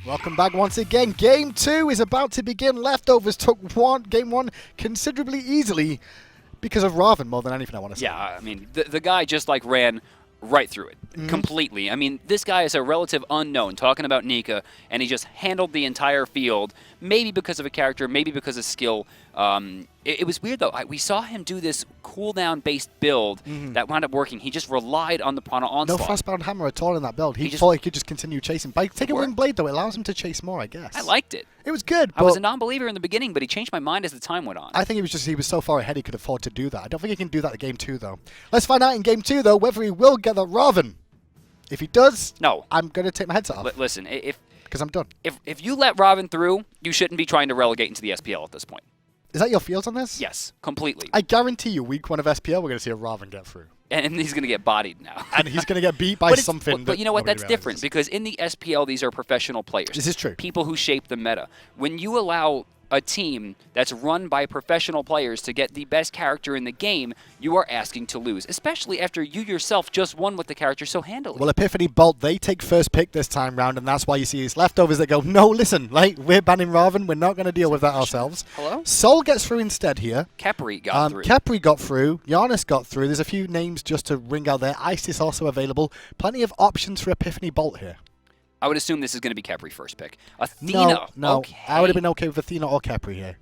Welcome back once again. Game 2 is about to begin. Leftovers took game 1 considerably easily because of Raven more than anything, I want to say. Yeah, I mean, the guy just like ran right through it completely. I mean, this guy is a relative unknown, talking about Nika, and he just handled the entire field, maybe because of a character, maybe because of skill. It was weird, though. We saw him do this cooldown-based build that wound up working. He just relied on the Prana Onslaught. No fast-bound hammer at all in that build. He thought he could just continue chasing. By taking Wing Blade, though, it allows him to chase more, I guess. I liked it. It was good. I was a non-believer in the beginning, but he changed my mind as the time went on. I think he was so far ahead he could afford to do that. I don't think he can do that in Game 2, though. Let's find out in Game 2, though, whether he will get the Raven. If he does, no, I'm going to take my headset off. Listen, because I'm done. If you let Raven through, you shouldn't be trying to relegate into the SPL at this point. Is that your feels on this? Yes, completely. I guarantee you, week 1 of SPL, we're going to see a Raven get through. And he's going to get bodied now. And he's going to get beat by something. But you know what? That's different because in the SPL, these are professional players. This is true. People who shape the meta. When you allow a team that's run by professional players to get the best character in the game, you are asking to lose, especially after you yourself just won with the character so handily. Well, Epiphany Bolt, they take first pick this time round, and that's why you see these leftovers that go, no, listen, like, we're banning Raven, we're not going to deal with that ourselves. Hello? Sol gets through instead here. Khepri got through. Khepri got through. Giannis got through. There's a few names just to ring out there. Isis also available. Plenty of options for Epiphany Bolt here. I would assume this is going to be Khepri first pick. Athena. No. Okay. I would have been okay with Athena or Khepri here.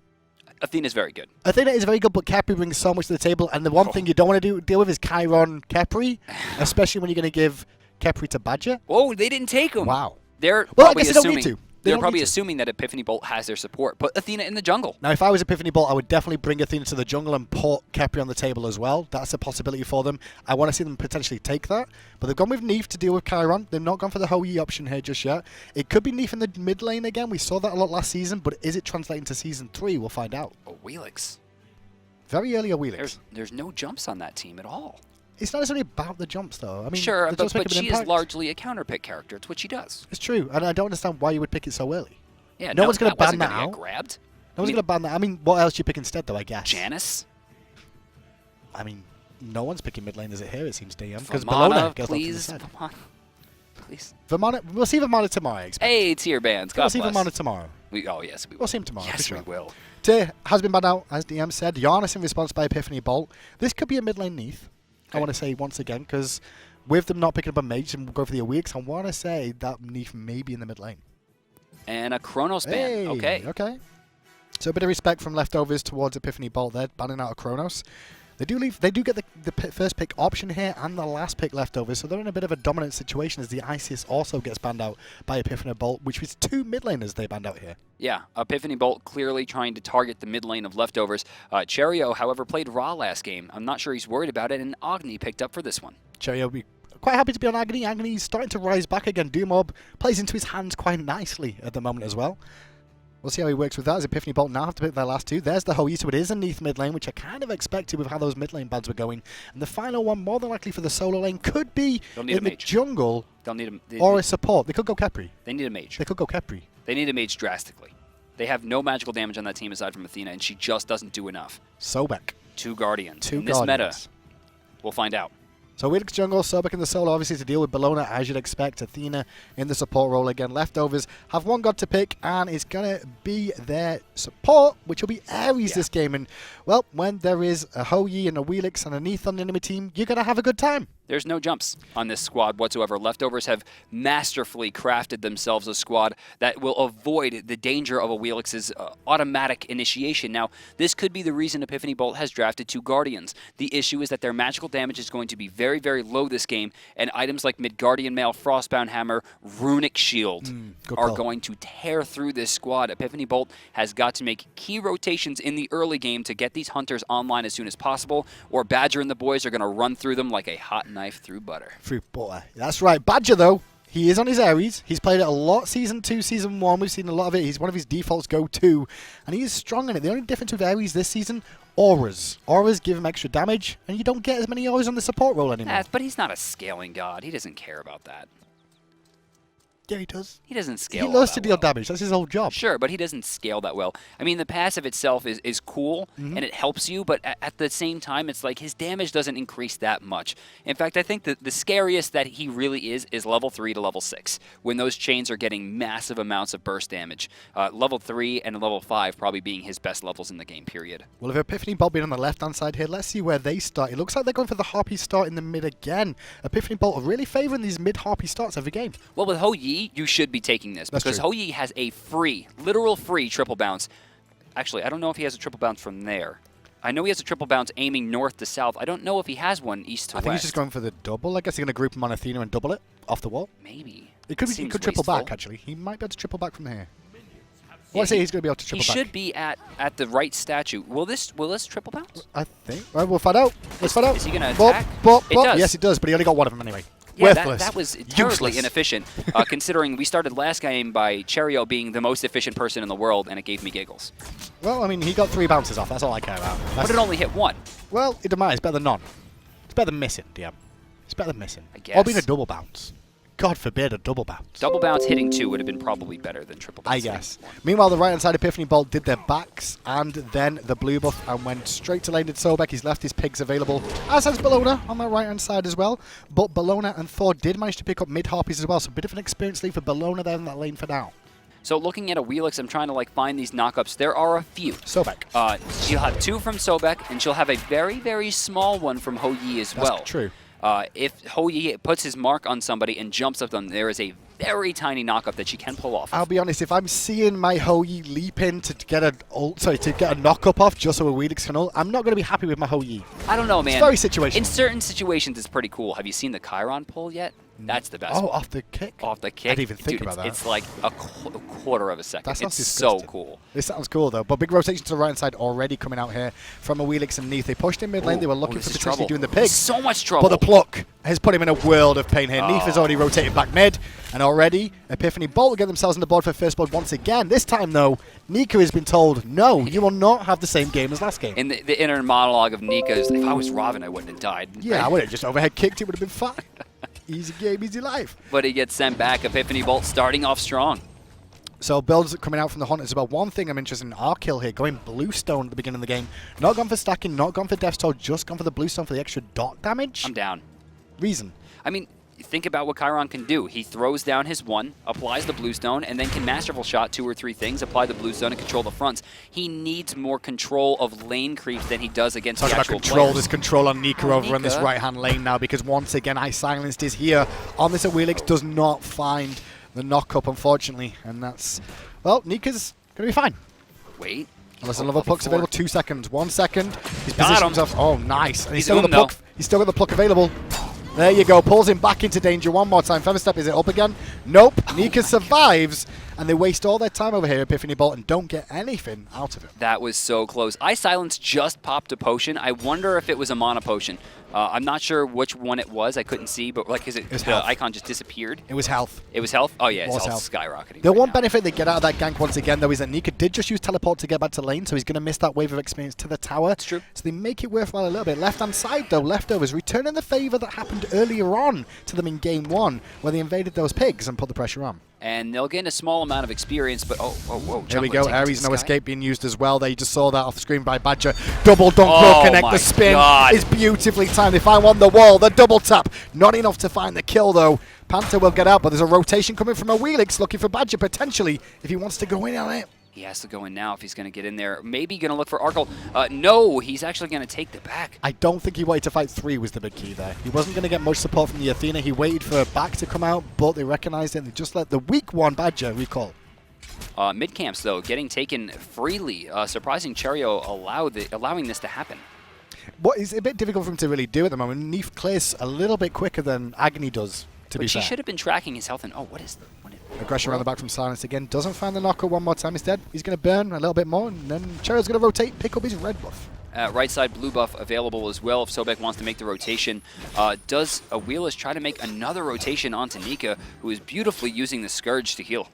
Athena's very good. Athena is very good, but Khepri brings so much to the table. And the one thing you don't want to deal with is Chiron Khepri, especially when you're going to give Khepri to Badgah. Oh, they didn't take him. Wow. They're well, probably I guess they don't need to. They're probably assuming that Epiphany Bolt has their support. Put Athena in the jungle. Now, if I was Epiphany Bolt, I would definitely bring Athena to the jungle and put Khepri on the table as well. That's a possibility for them. I want to see them potentially take that. But they've gone with Neith to deal with Chiron. They've not gone for the Hou-Yi option here just yet. It could be Neith in the mid lane again. We saw that a lot last season. But is it translating to Season 3? We'll find out. Awilix. Very early Awilix. There's no jumps on that team at all. It's not necessarily about the jumps, though. I mean, sure, but she is largely a counterpick character. It's what she does. It's true. And I don't understand why you would pick it so early. Yeah, no one's going to ban that out. Grabbed. No one's going to ban that. I mean, what else do you pick instead, though, I guess? Janice? I mean, no one's picking mid lane, is it here? It seems DM. Because Bellona, goes please. Please. Vamana, we'll see Vamana tomorrow, I expect. Hey, tier bands. We'll see Vamana tomorrow. Oh, yes, we will. We'll see him tomorrow. Yes, for sure. we will. Tyr has been banned out, as DM said. Giannis in response by Epiphany Bolt. This could be a mid lane Neith, okay. I want to say once again, because with them not picking up a mage and go for the Awilix, I want to say that Neith may be in the mid lane. And a Chronos ban. Hey, okay. Okay. So a bit of respect from leftovers towards Epiphany Bolt there, banning out a Chronos. They do get the first pick option here and the last pick leftovers, so they're in a bit of a dominant situation as the Isis also gets banned out by Epiphany Bolt, which was 2 mid laners they banned out here. Yeah, Epiphany Bolt clearly trying to target the mid lane of leftovers. Cherryo, however, played Raw last game. I'm not sure he's worried about it, and Agni picked up for this one. Cherryo will be quite happy to be on Agni. Agni's starting to rise back again. Doom Orb plays into his hands quite nicely at the moment as well. We'll see how he works with that as Epiphany Bolt now have to pick their last 2. There's the Hou-Yi, so it is a Neith mid lane, which I kind of expected with how those mid lane bans were going. And the final one, more than likely for the solo lane, could be in the jungle or a support. They could go Khepri. They need a mage. They could go Khepri. They need a mage drastically. They have no magical damage on that team aside from Athena, and she just doesn't do enough. Sobek. 2 Guardians. In this meta, we'll find out. So Awilix jungle, Sobek in the solo, obviously to deal with Bellona, as you'd expect. Athena in the support role again. Leftovers have one god to pick, and it's going to be their support, which will be Aiurz this game. And, well, when there is a Hou-Yi and a Awilix and a Neith on the enemy team, you're going to have a good time. There's no jumps on this squad whatsoever. Leftovers have masterfully crafted themselves a squad that will avoid the danger of Awilix's automatic initiation. Now, this could be the reason Epiphany Bolt has drafted 2 Guardians. The issue is that their magical damage is going to be very, very low this game, and items like Midgardian Mail, Frostbound Hammer, Runic Shield are going to tear through this squad. Epiphany Bolt has got to make key rotations in the early game to get these hunters online as soon as possible, or Badgah and the boys are going to run through them like a hot knife through butter. Through butter. That's right. Badgah, though, he is on his Aiurz. He's played it a lot Season 2, Season 1. We've seen a lot of it. He's one of his defaults go-to, and he is strong in it. The only difference with Aiurz this season, auras. Auras give him extra damage, and you don't get as many auras on the support role anymore. But he's not a scaling god. He doesn't care about that. Yeah, he does. He doesn't scale. He loves to deal damage. That's his whole job. Sure, but he doesn't scale that well. I mean, the passive itself is cool, and it helps you, but at the same time, it's like his damage doesn't increase that much. In fact, I think the scariest that he really is level 3 to level 6, when those chains are getting massive amounts of burst damage. Level 3 and level 5 probably being his best levels in the game, period. Well, if Epiphany Bolt being on the left-hand side here, let's see where they start. It looks like they're going for the Harpy start in the mid again. Epiphany Bolt are really favouring these mid-Harpy starts every game. Well, with Ho Yi, you should be taking this, That's because true. Ho Yi has a literal free triple bounce. Actually, I don't know if he has a triple bounce from there. I know he has a triple bounce aiming north to south. I don't know if he has one east to west. I think he's just going for the double. I guess he's going to group him on Athena and double it off the wall. Maybe. It could be, he Seems could triple wasteful. back, actually. He might be able to triple back from here. Well, I say he's going to be able to triple back. He should be at the right statue. Will this triple bounce? I think. Well, we'll find out. Let's find out. Is he going to Bop, attack? bop, It bop. does. Yes, it does, but he only got one of them anyway. Yeah, Worthless. that was terribly Useless. inefficient, considering we started last game by Cherryo being the most efficient person in the world, and it gave me giggles. Well, I mean, he got 3 bounces off. That's all I care about. But it only hit 1. Well, it doesn't matter. It's better than none. It's better than missing, Diem. It's better than missing. I guess. Or being a double bounce. God forbid a double bounce. Double bounce hitting 2 would have been probably better than triple bounce. I guess. Meanwhile, the right-hand side Epiphany Bolt did their backs and then the blue buff and went straight to lane to Sobek. He's left his pigs available, as has Bellona on that right-hand side as well. But Bellona and Thor did manage to pick up mid-harpies as well, so a bit of an experience lead for Bellona there in that lane for now. So looking at Awilix, I'm trying to find these knockups. There are a few. Sobek. She'll have 2 from Sobek, and she'll have a very, very small one from Ho Yi as well. That's true. If Ho Yi puts his mark on somebody and jumps up them, there is a very tiny knockup that she can pull off. I'll be honest, if I'm seeing my Ho Yi leap in to get a knockup off just so Awilix can ult, I'm not going to be happy with my Ho Yi. I don't know, man. It's very situational. In certain situations, it's pretty cool. Have you seen the Chiron pull yet? That's the best. Oh, one. off the kick? Off the kick. I didn't even think Dude, about that. It's like a quarter of a second. That sounds It's so disgusting. cool. This sounds cool, though. But big rotation to the right-hand side already coming out here from Awilix and Neith. They pushed in mid lane. They were looking this for is potentially trouble. doing the pigs. So much trouble. But the pluck has put him in a world of pain here. Neith has already rotated back mid. And already, Epiphany Bolt will get themselves on the board for first blood once again. This time, though, Nika has been told, no, you will not have the same game as last game. In the inner monologue of Nika is, if I was Robin, I wouldn't have died. Yeah, I would have just overhead kicked. It would have been fine. Easy game, easy life. But he gets sent back. Epiphany Bolt starting off strong. So builds coming out from the Hunters. About one thing I'm interested in, Arkkyl here, going Bluestone at the beginning of the game. Not gone for stacking, not gone for Death's Toll, just gone for the Bluestone for the extra dot damage. I'm down. Reason. I mean, think about what Chiron can do. He throws down his 1, applies the Bluestone, and then can Masterful Shot 2 or 3 things, apply the Bluestone, and control the fronts. He needs more control of lane creep than he does against Talk the about actual control. players. There's control on Nika over on this Nika. right-hand lane now because once again, iSilenced is here on this Awilix. Does not find the knock-up, unfortunately. And that's, well, Nika's going to be fine. Wait. Unless another pluck's available. 2 seconds. 1 second. He's Got positioned him. himself. Oh, nice. And He's still got the owned, though. pluck. He's still got the pluck available. There you go. Pulls him back into danger one more time. Feather Step, is it up again? Nope. Nika survives, and they waste all their time over here, Epiphany Bolt, and don't get anything out of it. That was so close. iSilenced just popped a potion. I wonder if it was a mana potion. I'm not sure which one it was. I couldn't see, but the health. icon just disappeared. It was health. It was health? Oh, yeah, it's Was health skyrocketing. The right one now. benefit they get out of that gank once again, though, is that Nika did just use teleport to get back to lane, so he's going to miss that wave of experience to the tower. That's true. So they make it worthwhile a little bit. Left-hand side, though, leftovers, returning the favour that happened earlier on to them in Game 1, where they invaded those pigs and put the pressure on. And they'll gain a small amount of experience, but whoa. There we Jungler go. taken to Ares, the no sky. escape being used as well. There you just saw that off the screen by Badgah. Double dunk Oh will connect. my The spin God. is beautifully timed. They find one on the wall. The double tap. Not enough to find the kill, though. Panther will get out, but there's a rotation coming from Awilix looking for Badgah potentially if he wants to go in on it. He has to go in now if he's going to get in there. Maybe going to look for Arkkyl. No, he's actually going to take the back. I don't think he waited to fight 3 was the big key there. He wasn't going to get much support from the Athena. He waited for back to come out, but they recognized it and they just let the weak one Badgah recall. Mid camps, though, getting taken freely. Surprising Cherryo allowing this to happen. What is a bit difficult for him to really do at the moment. Neith clears a little bit quicker than Agni does, to be But she fair. should have been tracking his health. And Aggression around the back from Silence again. Doesn't find the knocker one more time instead. He's going to burn a little bit more, and then Cherryo's going to rotate, pick up his red buff. Right side blue buff available as well if Sobek wants to make the rotation. Does Awilix try to make another rotation onto Nika, who is beautifully using the Scourge to heal?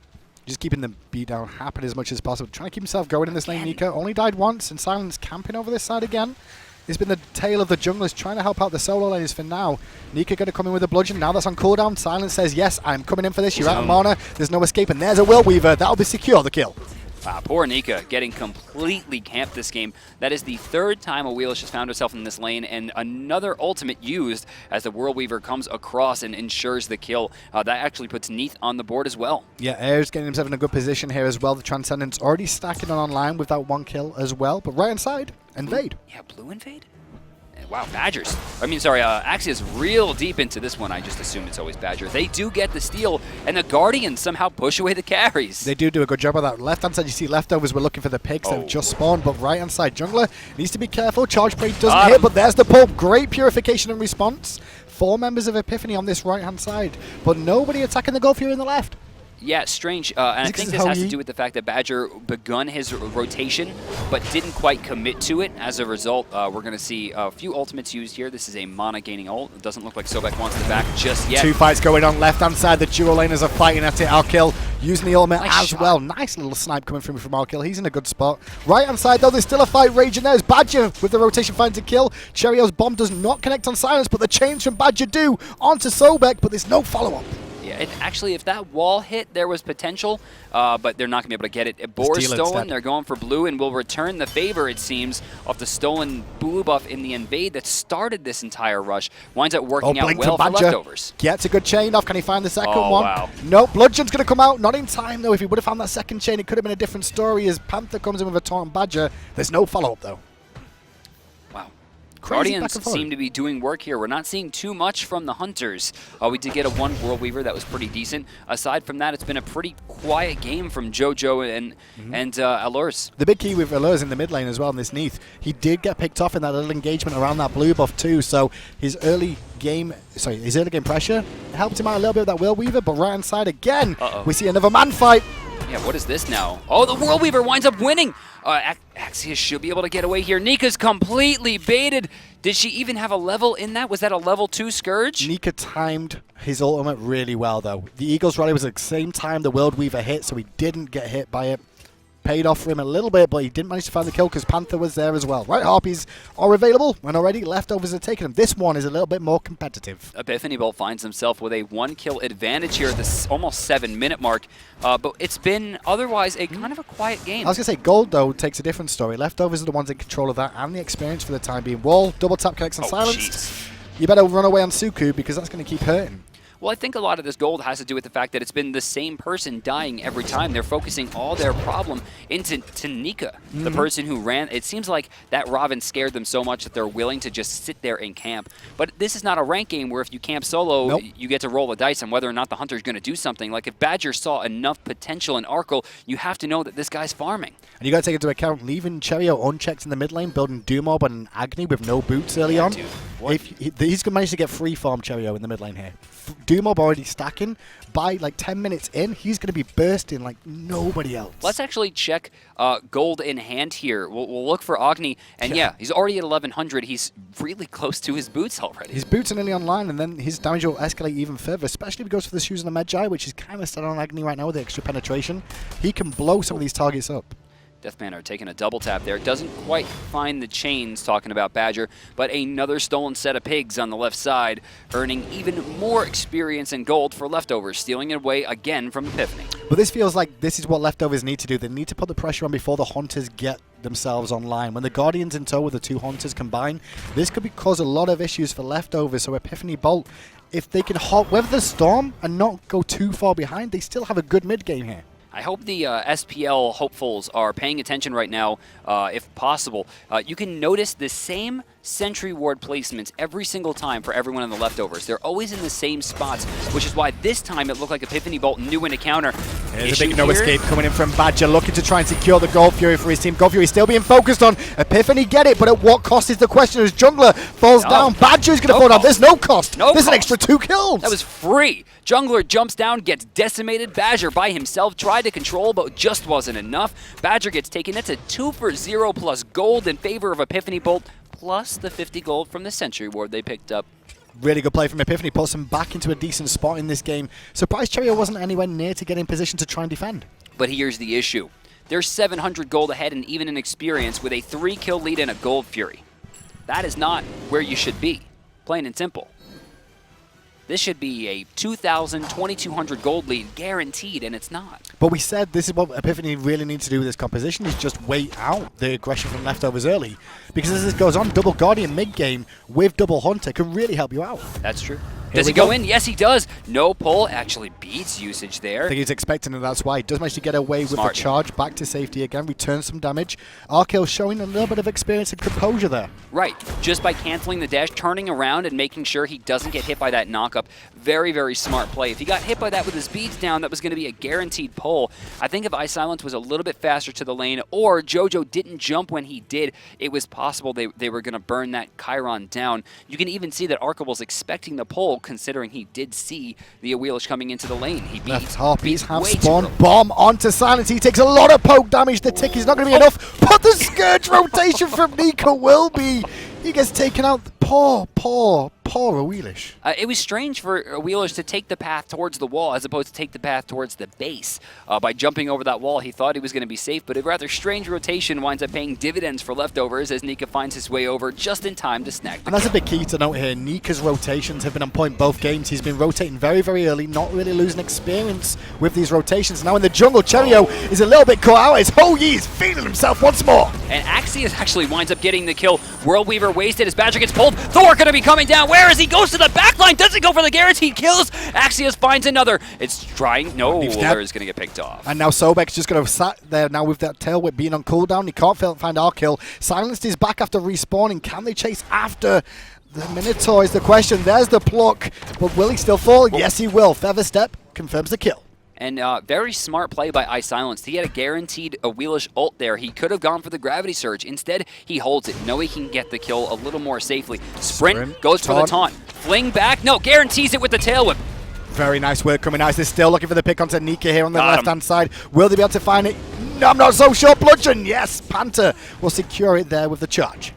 Just keeping the beatdown happen as much as possible. Trying to keep himself going in this lane, Nika. Only died once, and Silence camping over this side again. It's been the tale of the junglers trying to help out the solo laners for now. Nika going to come in with a bludgeon. Now that's on cooldown. Silence says, yes, I'm coming in for this. You're out of mana. There's no escape. And there's a Will Weaver. That'll be secure the kill. Wow, poor Nika getting completely camped this game. That is the third time Awilix has found herself in this lane, and another ultimate used as the World Weaver comes across and ensures the kill. That actually puts Neith on the board as well. Yeah, Aiurz getting himself in a good position here as well. The Transcendent's already stacking on online with that one kill as well. But right inside, invade. Yeah, blue invade? Wow, Badgers. Axioz real deep into this one. I just assume it's always Badger. They do get the steal, and the Guardians somehow push away the carries. They do a good job of that. Left-hand side, you see leftovers. We're looking for the pigs that have just spawned, but right-hand side, jungler needs to be careful. Charge Prey doesn't hit, but there's the pull. Great purification and response. 4 members of Epiphany on this right-hand side, but nobody attacking the Gold Fury in the left. Yeah, strange. And I think this has to do with the fact that Badger begun his rotation, but didn't quite commit to it. As a result, we're going to see a few ultimates used here. This is a mana-gaining ult. It doesn't look like Sobek wants the back just yet. 2 fights going on left-hand side. The duo laners are fighting at it. Arkkyl using the ultimate as well. Nice little snipe coming from Arkkyl. He's in a good spot. Right-hand side, though, there's still a fight raging. There's Badgah with the rotation finds a kill. Cherryo's bomb does not connect on Silence, but the chains from Badgah do onto Sobek, but there's no follow-up. Yeah, actually, if that wall hit, there was potential, but they're not going to be able to get it. Boar is stolen. They're going for blue and will return the favor, it seems, of the stolen blue buff in the invade that started this entire rush. Winds up working out well for leftovers. Gets a good chain off. Can he find the second one? Wow. Nope. Bludgeon's going to come out. Not in time, though. If he would have found that second chain, it could have been a different story as Panther comes in with a taunt Badgah. There's no follow-up, though. Guardians seem to be doing work here. We're not seeing too much from the Hunters. We did get a 1 World Weaver that was pretty decent. Aside from that, it's been a pretty quiet game from JoJo and Aiurz. The big key with Aiurz in the mid lane as well in this Neith, he did get picked off in that little engagement around that blue buff too, so his early game pressure helped him out a little bit with that World Weaver, but right inside again, we see another man fight. Yeah, what is this now? Oh, the World Weaver winds up winning! Axioz should be able to get away here. Nika's completely baited. Did she even have a level in that? Was that a level 2 Scourge? Nika timed his ultimate really well, though. The Eagle's Rally was at the same time the World Weaver hit, so he didn't get hit by it. Paid off for him a little bit, but he didn't manage to find the kill because Panther was there as well. Right, Harpies are available, and already leftovers are taking them. This one is a little bit more competitive. Epiphany Bolt finds himself with a 1-kill advantage here at this almost 7-minute mark, but it's been otherwise a kind of a quiet game. I was going to say, Gold, though, takes a different story. Leftovers are the ones in control of that and the experience for the time being. Wall, double tap connects on Silence. You better run away on Suku because that's going to keep hurting. Well, I think a lot of this gold has to do with the fact that it's been the same person dying every time. They're focusing all their problem into Nika, the person who ran. It seems like that Robin scared them so much that they're willing to just sit there and camp. But this is not a rank game where if you camp solo, you get to roll the dice on whether or not the Hunter's going to do something. Like if Badger saw enough potential in Arkkyl, you have to know that this guy's farming. And you got to take into account leaving Cherryo unchecked in the mid lane, building Doom Orb and Agni with no boots early on. Dude, if he's going to manage to get free farm Cherryo in the mid lane here. Doom Orb already stacking. By like 10 minutes in, he's going to be bursting like nobody else. Let's actually check gold in hand here. We'll look for Agni, and yeah, he's already at 1100. He's really close to his boots already. His boots are nearly online, and then his damage will escalate even further, especially if he goes for the shoes and the Magi, which is kind of set on Agni right now with the extra penetration. He can blow some of these targets up. DeathPanter taking a double tap there. Doesn't quite find the chains, talking about Badger, but another stolen set of pigs on the left side, earning even more experience and gold for leftovers, stealing it away again from Epiphany. But this feels like this is what leftovers need to do. They need to put the pressure on before the Hunters get themselves online. When the Guardians in tow with the 2 Hunters combine, this could cause a lot of issues for leftovers. So Epiphany Bolt, if they can weather the storm and not go too far behind, they still have a good mid game here. I hope the SPL hopefuls are paying attention right now, if possible. You can notice the same sentry ward placements every single time for everyone in the leftovers. They're always in the same spots, which is why this time it looked like Epiphany Bolt knew when to counter. There's a big no escape coming in from Badgah, looking to try and secure the Gold Fury for his team. Gold Fury still being focused on. Epiphany get it, but at what cost is the question as Jungler falls down. Badger's going to fall down. There's no cost. There's an extra 2 kills. That was free. Jungler jumps down, gets decimated. Badger by himself tried to control, but just wasn't enough. Badger gets taken. That's a 2 for 0 plus gold in favor of Epiphany Bolt, plus the 50 gold from the Sentry Ward they picked up. Really good play from Epiphany, puts him back into a decent spot in this game. Surprised Cherryo wasn't anywhere near to get in position to try and defend. But here's the issue. They're 700 gold ahead and even in experience with a 3-kill lead and a Gold Fury. That is not where you should be, plain and simple. This should be a 2,000, 2,200 gold lead guaranteed, and it's not. But we said this is what Epiphany really needs to do with this composition, is just wait out the aggression from leftovers early. Because as this goes on, double Guardian mid-game with double Hunter can really help you out. That's true. Does he go in? Yes, he does. No pull. Actually beats usage there. I think he's expecting it, that's why. He does manage to get away with the charge back to safety again, return some damage. Arkkyl showing a little bit of experience and composure there. Right. Just by canceling the dash, turning around and making sure he doesn't get hit by that knockup. Very, very smart play. If he got hit by that with his beads down, that was going to be a guaranteed pull. I think if iSilenced was a little bit faster to the lane, or JoJo didn't jump when he did, it was possible they were going to burn that Chiron down. You can even see that Arkkyl was expecting the pull, considering he did see the Awilix coming into the lane. He beats half spawn bomb onto Silence. He takes a lot of poke damage. The tick is not going to be enough, but the Scourge rotation from Nika will be. He gets taken out. Poor Awilix. It was strange for Awilix to take the path towards the wall as opposed to take the path towards the base. By jumping over that wall, he thought he was going to be safe, but a rather strange rotation winds up paying dividends for leftovers as Nika finds his way over just in time to snag the And that's a big key to note here. Nika's rotations have been on point both games. He's been rotating very, very early, not really losing experience with these rotations. Now in the jungle, Cherryo is a little bit caught out. His Ho-Yi is feeling himself once more. And Axioz actually winds up getting the kill. Worldweaver wasted as Badgah gets pulled. Thor going to be coming down. Where is he? Goes to the backline. Doesn't go for the guaranteed kills. Axioz finds another. It's trying. No, Wooler is going to get picked off. And now Sobek's just going to sat there now with that tail whip being on cooldown. He can't find Arkkyl. Silenced is back after respawning. Can they chase after the Minotaur is the question. There's the pluck. But will he still fall? Yes, he will. Feather Step confirms the kill. And very smart play by iSilenced. He had a guaranteed Awilix ult there. He could have gone for the Gravity Surge. Instead, he holds it. Know he can get the kill a little more safely. Sprint goes for the taunt. Fling back. No, guarantees it with the tail whip. Very nice work coming out. They're still looking for the pick onto Nika here on the left-hand side. Will they be able to find it? No, I'm not so sure. Bludgeon. Yes, Panther will secure it there with the charge.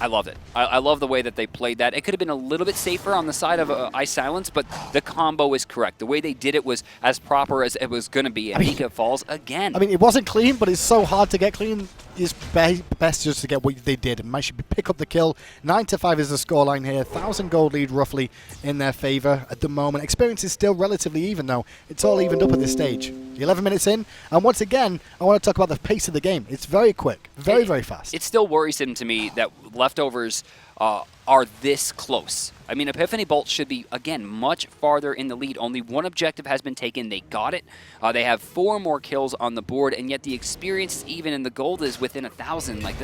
I loved it. I love the way that they played that. It could have been a little bit safer on the side of iSilenced, but the combo is correct. The way they did it was as proper as it was going to be, and Nika falls again. I mean, it wasn't clean, but it's so hard to get clean. It's best just to get what they did and manage to pick up the kill. 9-5 is the scoreline here. 1,000 gold lead roughly in their favor at the moment. Experience is still relatively even, though. It's all evened up at this stage. 11 minutes in, and once again, I want to talk about the pace of the game. It's very quick, very, very fast. It's still worrisome to me that leftovers are this close. I mean, Epiphany Bolt should be, again, much farther in the lead. Only one objective has been taken. They got it. They have 4 more kills on the board, and yet the experience is even, and the gold is within 1,000. Like,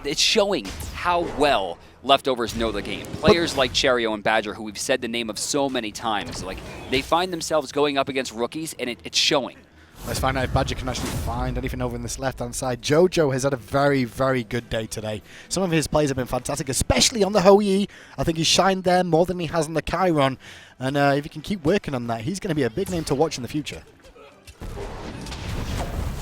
it's showing how well leftovers know the game. Players like Cherryo and Badgah, who we've said the name of so many times, like, they find themselves going up against rookies, and it's showing. Let's find out if Badgah can actually find anything over in this left-hand side. JoJo has had a very, very good day today. Some of his plays have been fantastic, especially on the Ho-Yi. I think he's shined there more than he has on the Chiron. And if he can keep working on that, he's going to be a big name to watch in the future.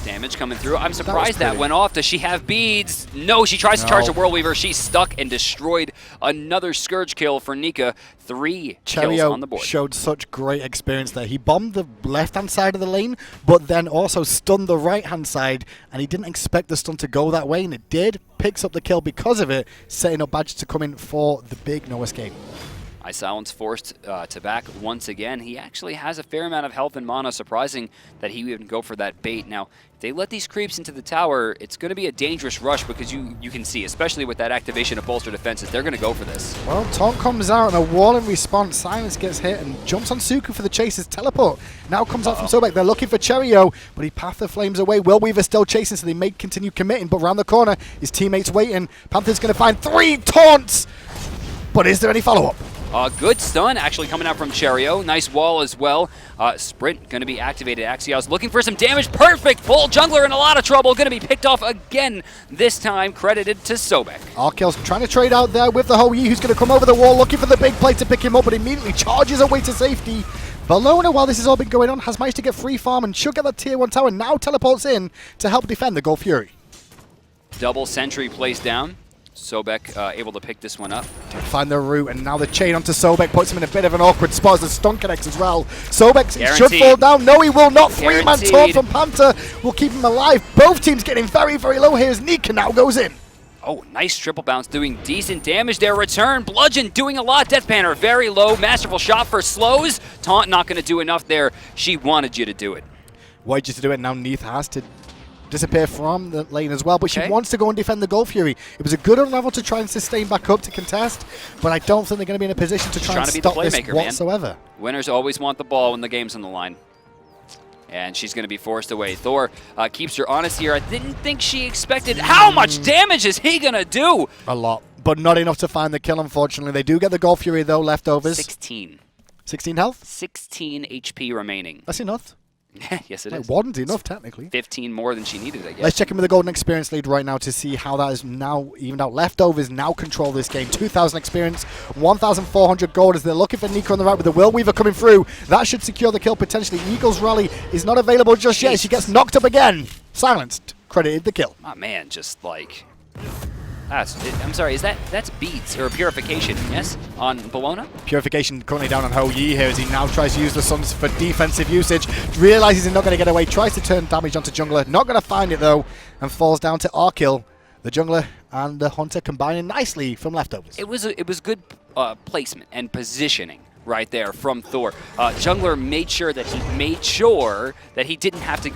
Damage coming through. I'm surprised that went off. Does she have beads? No, she tries to charge the Worldweaver. She's stuck and destroyed. Another Scourge kill for Nika. 3 kills on the board. Cherryo showed such great experience there. He bombed the left-hand side of the lane, but then also stunned the right-hand side, and he didn't expect the stun to go that way, and it did. Picks up the kill because of it, setting up Badgah to come in for the big no escape. iSilenced forced to back once again. He actually has a fair amount of health and mana, surprising that he would even go for that bait. Now, if they let these creeps into the tower, it's going to be a dangerous rush because you can see, especially with that activation of bolster defenses, they're going to go for this. Well, Taunt comes out and a wall in response. Silence gets hit and jumps on Suku for the chase's teleport. Now comes out from Sobek. They're looking for Cherryo, but he path the flames away. Worldweaver still chasing, so they may continue committing, but around the corner, his teammates waiting. Panther's going to find 3 taunts, but is there any follow-up? Good stun actually coming out from Cherryo. Nice wall as well. Sprint going to be activated. Axioz looking for some damage. Perfect pull. Jungler in a lot of trouble. Going to be picked off again. This time credited to Sobek. Arkyl's trying to trade out there with the Ho-Yi, who's going to come over the wall looking for the big play to pick him up, but immediately charges away to safety. Bellona, while this has all been going on, has managed to get free farm and should get that tier 1 tower. Now teleports in to help defend the Gold Fury. Double sentry placed down. Sobek able to pick this one up. Find the root, and now the chain onto Sobek puts him in a bit of an awkward spot as the stun connects as well. Sobek should fall down. No, he will not. 3-man taunt from Panther will keep him alive. Both teams getting very, very low here as Nika now goes in. Oh, nice triple bounce, doing decent damage there. Return, bludgeon, doing a lot. DeathPanter, very low. Masterful shot for slows. Taunt not going to do enough there. She wanted you to do it. Wanted you to do it. Now Neith has to disappear from the lane as well, but she wants to go and defend the Gold Fury. It was a good unravel to try and sustain back up to contest, but I don't think they're going to be in a position to try and stop this whatsoever. Man. Winners always want the ball when the game's on the line. And she's going to be forced away. Thor keeps her honest here. I didn't think she expected. How much damage is he going to do? A lot, but not enough to find the kill, unfortunately. They do get the Gold Fury, though, leftovers. 16. 16 health? 16 HP remaining. That's enough. Yes, it is. Wasn't enough, technically. 15 more than she needed, I guess. Let's check in with the Golden Experience lead right now to see how that is now evened out. Leftovers now control this game. 2,000 experience, 1,400 gold as they're looking for Nika on the right with the Will Weaver coming through. That should secure the kill potentially. Eagle's Rally is not available just yet. She gets knocked up again. Silenced. Credited the kill. My man, just like... I'm sorry, that's beads or purification, yes? On Bellona? Purification currently down on Ho Yi here as he now tries to use the Suns for defensive usage. Realizes he's not going to get away, tries to turn damage onto jungler, not going to find it though, and falls down to Arkkyl. The jungler and the hunter combining nicely from leftovers. It was good placement and positioning right there from Thor. Jungler made sure that he didn't have to.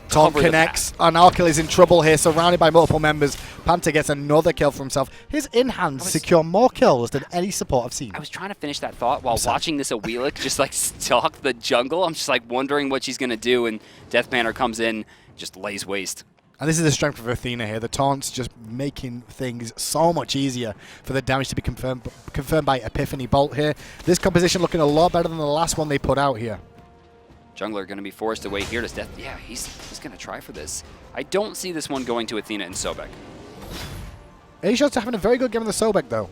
Tom connects, and Arkkyl is in trouble here, surrounded by multiple members. Panther gets another kill for himself. His in-hands secure more kills than any support I've seen. I was trying to finish that thought while watching this Awilix just like stalk the jungle. I'm just like wondering what she's going to do, and DeathPanter comes in, just lays waste. And this is the strength of Athena here. The taunts just making things so much easier for the damage to be confirmed by Epiphany Bolt here. This composition looking a lot better than the last one they put out here. Jungler going to be forced away here to death. Yeah, he's going to try for this. I don't see this one going to Athena and Sobek. Aiurz having a very good game in the Sobek, though.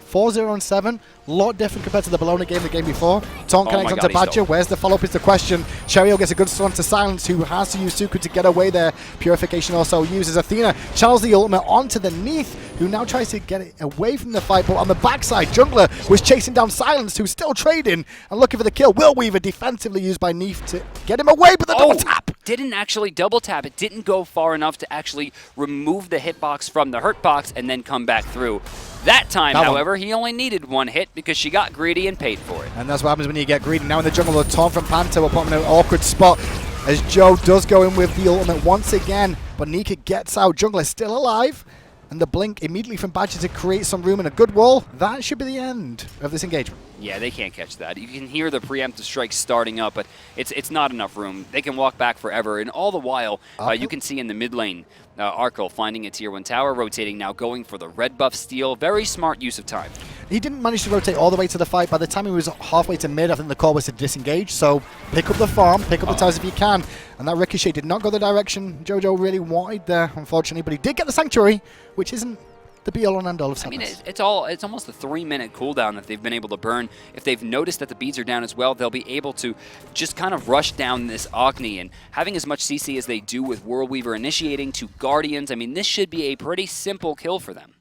4-0-7, a lot different compared to the Bellona game the game before. Taunt connects onto Badgah. Where's the follow-up is the question. Cherryo gets a good stun to Silence, who has to use Suku to get away there. Purification also uses Athena. Channels the ultimate onto the Neith, who now tries to get it away from the fight, but on the backside, Jungler was chasing down Silence, who's still trading and looking for the kill. Will Weaver defensively used by Neith to get him away, but the double tap. Didn't actually double tap. It didn't go far enough to actually remove the hitbox from the hurt box and then come back through. That time, however, he only needed one hit because she got greedy and paid for it. And that's what happens when you get greedy. Now in the jungle, the taunt from Panther will put him in an awkward spot as Joe does go in with the ultimate once again. But Nika gets out. Jungler still alive. And the blink immediately from Badgah to create some room and a good wall. That should be the end of this engagement. Yeah, they can't catch that. You can hear the preemptive strike starting up, but it's not enough room. They can walk back forever, and all the while, you can see in the mid lane, Arkkyl finding a tier 1 tower, rotating now, going for the red buff steal. Very smart use of time. He didn't manage to rotate all the way to the fight. By the time he was halfway to mid, I think the call was to disengage. So pick up the farm, pick up the towers if you can. And that ricochet did not go the direction JoJo really wanted there, unfortunately. But he did get the Sanctuary, which isn't the be-all and end-all of sadness. I mean, it's almost a 3-minute cooldown that they've been able to burn. If they've noticed that the beads are down as well, they'll be able to just kind of rush down this Agni. And having as much CC as they do with World Weaver initiating to Guardians, I mean, this should be a pretty simple kill for them.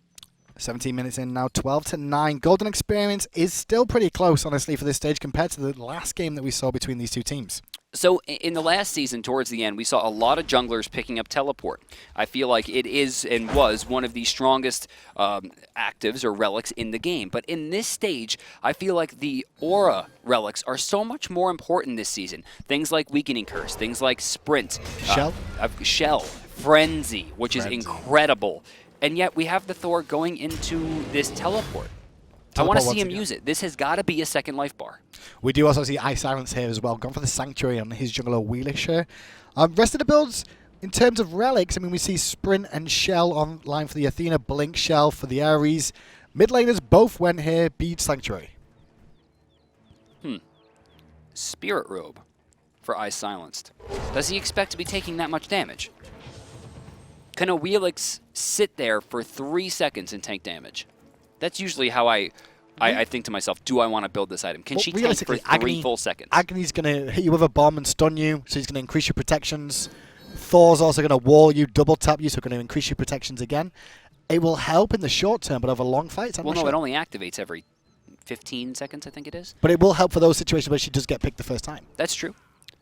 17 minutes in now, 12-9. Golden Experience is still pretty close, honestly, for this stage compared to the last game that we saw between these two teams. So in the last season, towards the end, we saw a lot of junglers picking up teleport. I feel like it is and was one of the strongest actives or relics in the game. But in this stage, I feel like the aura relics are so much more important this season. Things like Weakening Curse, things like Sprint. Shell. Frenzy, which is incredible. And yet we have the Thor going into this teleport. I want to see him use it. This has got to be a second life bar. We do also see iSilenced here as well. Gone for the Sanctuary on his jungler Awilix here. Rest of the builds, in terms of relics, I mean, we see Sprint and Shell online for the Athena, Blink Shell for the Aiurz. Mid laners both went here, Bead Sanctuary. Spirit Robe for iSilenced. Does he expect to be taking that much damage? Can Awilix sit there for 3 seconds and tank damage? That's usually how I think to myself, do I want to build this item? Can she tank for 3 full seconds? Agni's going to hit you with a bomb and stun you, so he's going to increase your protections. Thor's also going to wall you, double tap you, so going to increase your protections again. It will help in the short term, but over long fights, well, no, it only activates every 15 seconds, I think it is. But it will help for those situations where she does get picked the first time. That's true.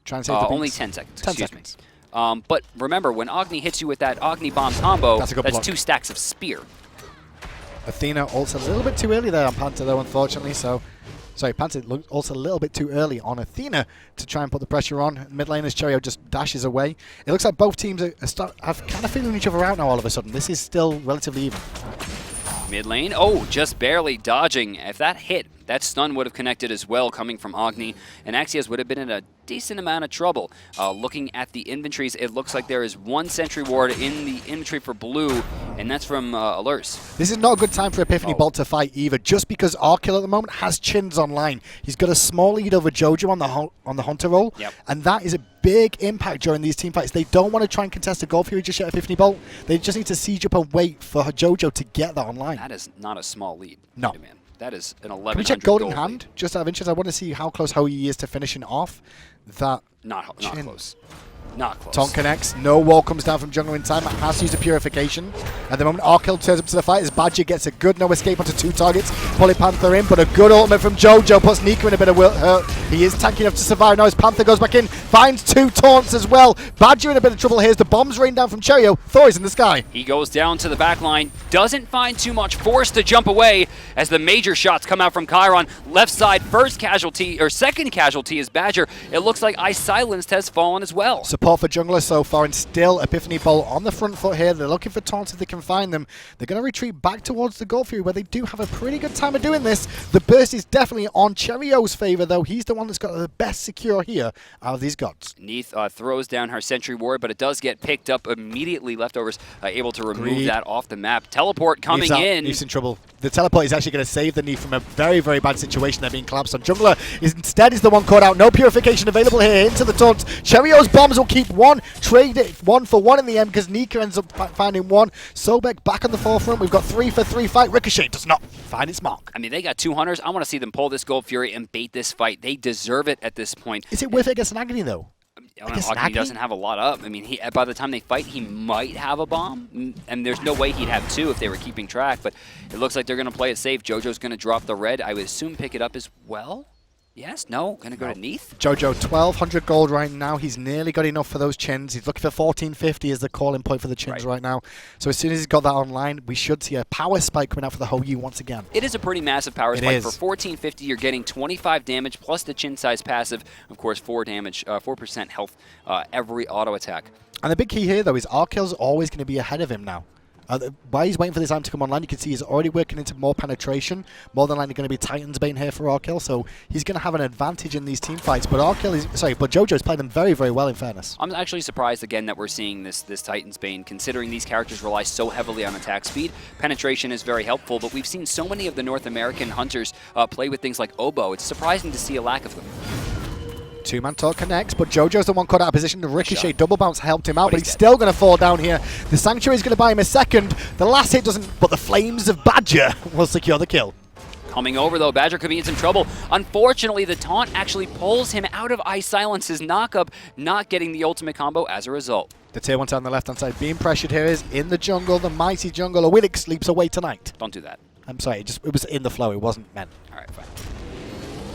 Try and save the only 10 seconds. 10 seconds. But remember, when Agni hits you with that Agni Bomb combo, That's a good that's block. 2 stacks of spear. Athena also a little bit too early there on Panther, though, unfortunately. So, sorry, Panther looked also a little bit too early on Athena to try and put the pressure on. Mid laners, Cherryo just dashes away. It looks like both teams have kind of feeling each other out now all of a sudden. This is still relatively even. Mid lane, oh, just barely dodging. If that hit, that stun would have connected as well coming from Agni, and Axioz would have been in a decent amount of trouble. Looking at the inventories, it looks like there is 1 sentry ward in the inventory for blue, and that's from Aiurz. This is not a good time for Epiphany Bolt to fight either, just because Arkkyl at the moment has chins online. He's got a small lead over Jojo on the Hunter role, and that is a big impact during these team fights. They don't want to try and contest the Gold Fury just yet, Epiphany Bolt. They just need to siege up and wait for Jojo to get that online. That is not a small lead. No. Man. That is an 1100 Can we check gold in gold hand? lead. Just out of interest, I want to see how close he is to finishing off that Not chin. close. Not close. Taunt connects. No wall comes down from jungle in time. Has to use a purification. At the moment, Arkkyl turns up to the fight as Badgah gets a good no escape onto 2 targets. Pulling Panther in, but a good ultimate from Jojo puts Nika in a bit of hurt. He is tanky enough to survive now as Panther goes back in. Finds 2 taunts as well. Badgah in a bit of trouble here as the bombs rain down from Cherryo. Thor is in the sky. He goes down to the back line, doesn't find too much, forced to jump away as the major shots come out from Chiron. Left side, first casualty, or second casualty is Badgah. It looks like iSilenced has fallen as well. Support for jungler so far, and still Epiphany Bolt on the front foot here. They're looking for taunts if they can find them. They're going to retreat back towards the Gold Fury, where they do have a pretty good time of doing this. The burst is definitely on Cherryo's favor, though. He's the one that's got the best secure here out of these gods. Neith throws down her sentry ward, but it does get picked up immediately. Leftovers able to remove that off the map. Teleport coming in. Neith's in trouble. The teleport is actually going to save the Neith from a very, very bad situation. They're being collapsed on. Jungler instead is the one caught out. No purification available here into the taunts. Cherryo's bombs will keep one. Trade it 1 for 1 in the end because Nika ends up finding 1. Sobek back on the forefront. We've got 3 for 3 fight. Ricochet does not find its mark. I mean, they got 2 hunters. I want to see them pull this Gold Fury and bait this fight. They deserve it at this point. Is it worth it against an Agni, though? Agni doesn't have a lot up. I mean, by the time they fight, he might have a bomb, and there's no way he'd have 2 if they were keeping track, but it looks like they're going to play it safe. Jojo's going to drop the red. I would assume pick it up as well. Yes? No? Going to go to Neith? Jojo, 1,200 gold right now. He's nearly got enough for those chins. He's looking for 1,450 as the calling point for the chins right now. So as soon as he's got that online, we should see a power spike coming out for the whole U once again. It is a pretty massive power spike. For 1,450, you're getting 25 damage plus the chin size passive. Of course, 4 damage, 4% health every auto attack. And the big key here, though, is Arkyl's always going to be ahead of him now. While he's waiting for this item to come online, you can see he's already working into more penetration. More than likely going to be Titan's Bane here for Arkkyl, so he's going to have an advantage in these team fights. But Jojo's played them very, very well in fairness. I'm actually surprised again that we're seeing this Titan's Bane, considering these characters rely so heavily on attack speed. Penetration is very helpful, but we've seen so many of the North American hunters play with things like Oboe. It's surprising to see a lack of them. 2-man talk connects, but Jojo's the one caught out of position. The Ricochet double bounce helped him out, but he's still going to fall down here. The Sanctuary's going to buy him a second. The last hit doesn't, but the Flames of Badgah will secure the kill. Coming over, though, Badgah could be in some trouble. Unfortunately, the taunt actually pulls him out of iSilence's knockup, not getting the ultimate combo as a result. The tier 1 on the left-hand side being pressured here is in the jungle. The mighty jungle. Awilix leaps away tonight. Don't do that. I'm sorry, it was in the flow. It wasn't meant. All right, fine.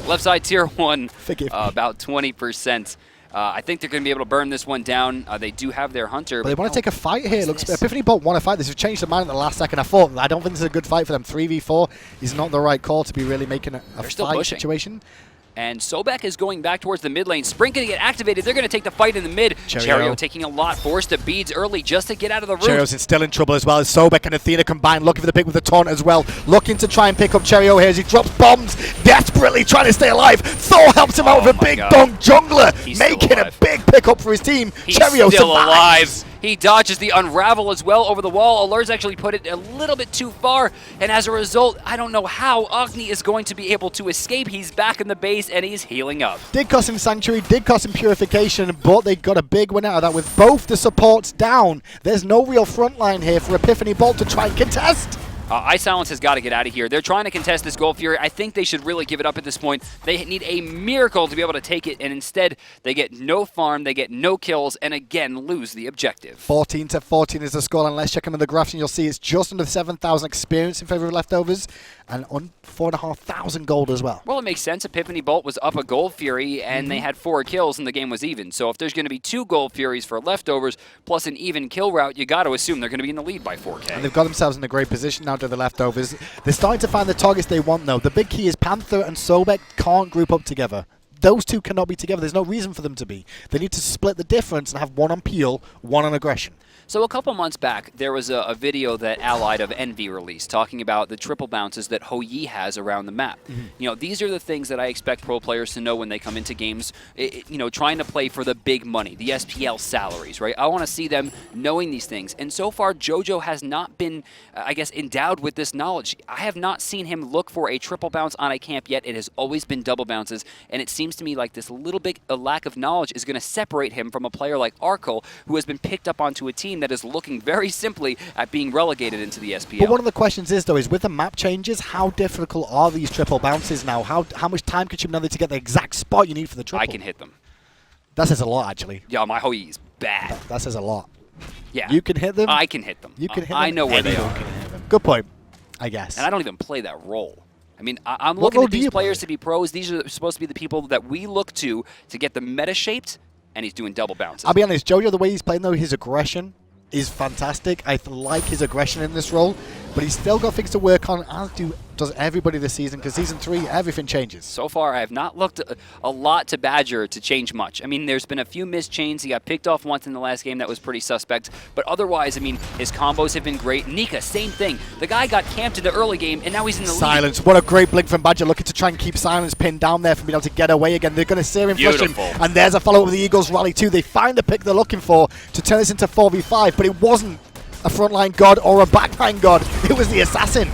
Left side tier 1, Forgive me. about 20%. I think they're going to be able to burn this one down. They do have their hunter. But they want to take a fight here. Looks Epiphany Bolt want to fight. This has changed their mind at the last second. I don't think this is a good fight for them. 3v4 is not the right call to be really making a fight situation. And Sobek is going back towards the mid lane. Sprint going to get activated. They're going to take the fight in the mid. Cherryo taking a lot, forced to beads early just to get out of the route. Cherryo's still in trouble as well as Sobek and Athena combined, looking for the pick with the taunt as well. Looking to try and pick up Cherryo here as he drops bombs, desperately trying to stay alive. Thor helps him out with a big dong jungler, making a big pickup for his team. Cherryo still alive. He dodges the unravel as well over the wall. Aiurz actually put it a little bit too far, and as a result, I don't know how Agni is going to be able to escape. He's back in the base, and he's healing up. Did cost him Sanctuary, did cost him Purification, but they got a big win out of that with both the supports down. There's no real front line here for Epiphany Bolt to try and contest. iSilenced has got to get out of here. They're trying to contest this Gold Fury. I think they should really give it up at this point. They need a miracle to be able to take it, and instead they get no farm, they get no kills, and again lose the objective. 14-14 is the score, and let's check into the graphs, and you'll see it's just under 7,000 experience in favor of Leftovers, and on 4,500 gold as well. Well, it makes sense. Epiphany Bolt was up a Gold Fury, and they had 4 kills, and the game was even. So if there's going to be 2 Gold Furies for leftovers, plus an even kill route, you got to assume they're going to be in the lead by 4K. And they've got themselves in a great position now to the leftovers. They're starting to find the targets they want, though. The big key is Panther and Sobek can't group up together. Those two cannot be together. There's no reason for them to be. They need to split the difference and have one on peel, one on aggression. So a couple months back, there was a video that Allied of Envy released talking about the triple bounces that Hou-Yi has around the map. You know, these are the things that I expect pro players to know when they come into games, you know, trying to play for the big money, the SPL salaries, right? I want to see them knowing these things. And so far, JoJo has not been, I guess, endowed with this knowledge. I have not seen him look for a triple bounce on a camp yet. It has always been double bounces, and it seems to me like this little bit a lack of knowledge is going to separate him from a player like Arkkyl, who has been picked up onto a team that is looking very simply at being relegated into the SPL. But one of the questions is, though, is with the map changes, how difficult are these triple bounces now? How much time could you know to get the exact spot you need for the triple? I can hit them. That says a lot, actually. Yeah, my Hou-Yi is bad. That says a lot. Yeah. You can hit them? I can hit them. You can hit them? I know where they Anyone are. can hit them. Good point, I guess. And I don't even play that role. I mean, I'm What looking role at do these you players play? to be pros. These are supposed to be the people that we look to get the meta shaped, and he's doing double bounces. I'll be honest, JoJo, the way he's playing, though, his aggression is fantastic. I like his aggression in this role, but he's still got things to work on, as does everybody this season, because Season 3, everything changes. So far, I have not looked a lot to Badgah to change much. I mean, there's been a few missed chains. He got picked off once in the last game. That was pretty suspect. But otherwise, I mean, his combos have been great. Nika, same thing. The guy got camped in the early game, and now he's in the lead. Silence. What a great blink from Badgah, looking to try and keep Silence pinned down there from being able to get away again. They're going to sear him, flush him. And there's a follow-up with the Eagles rally too. They find the pick they're looking for to turn this into 4v5, but it wasn't a frontline god or a backline god. It was the assassin.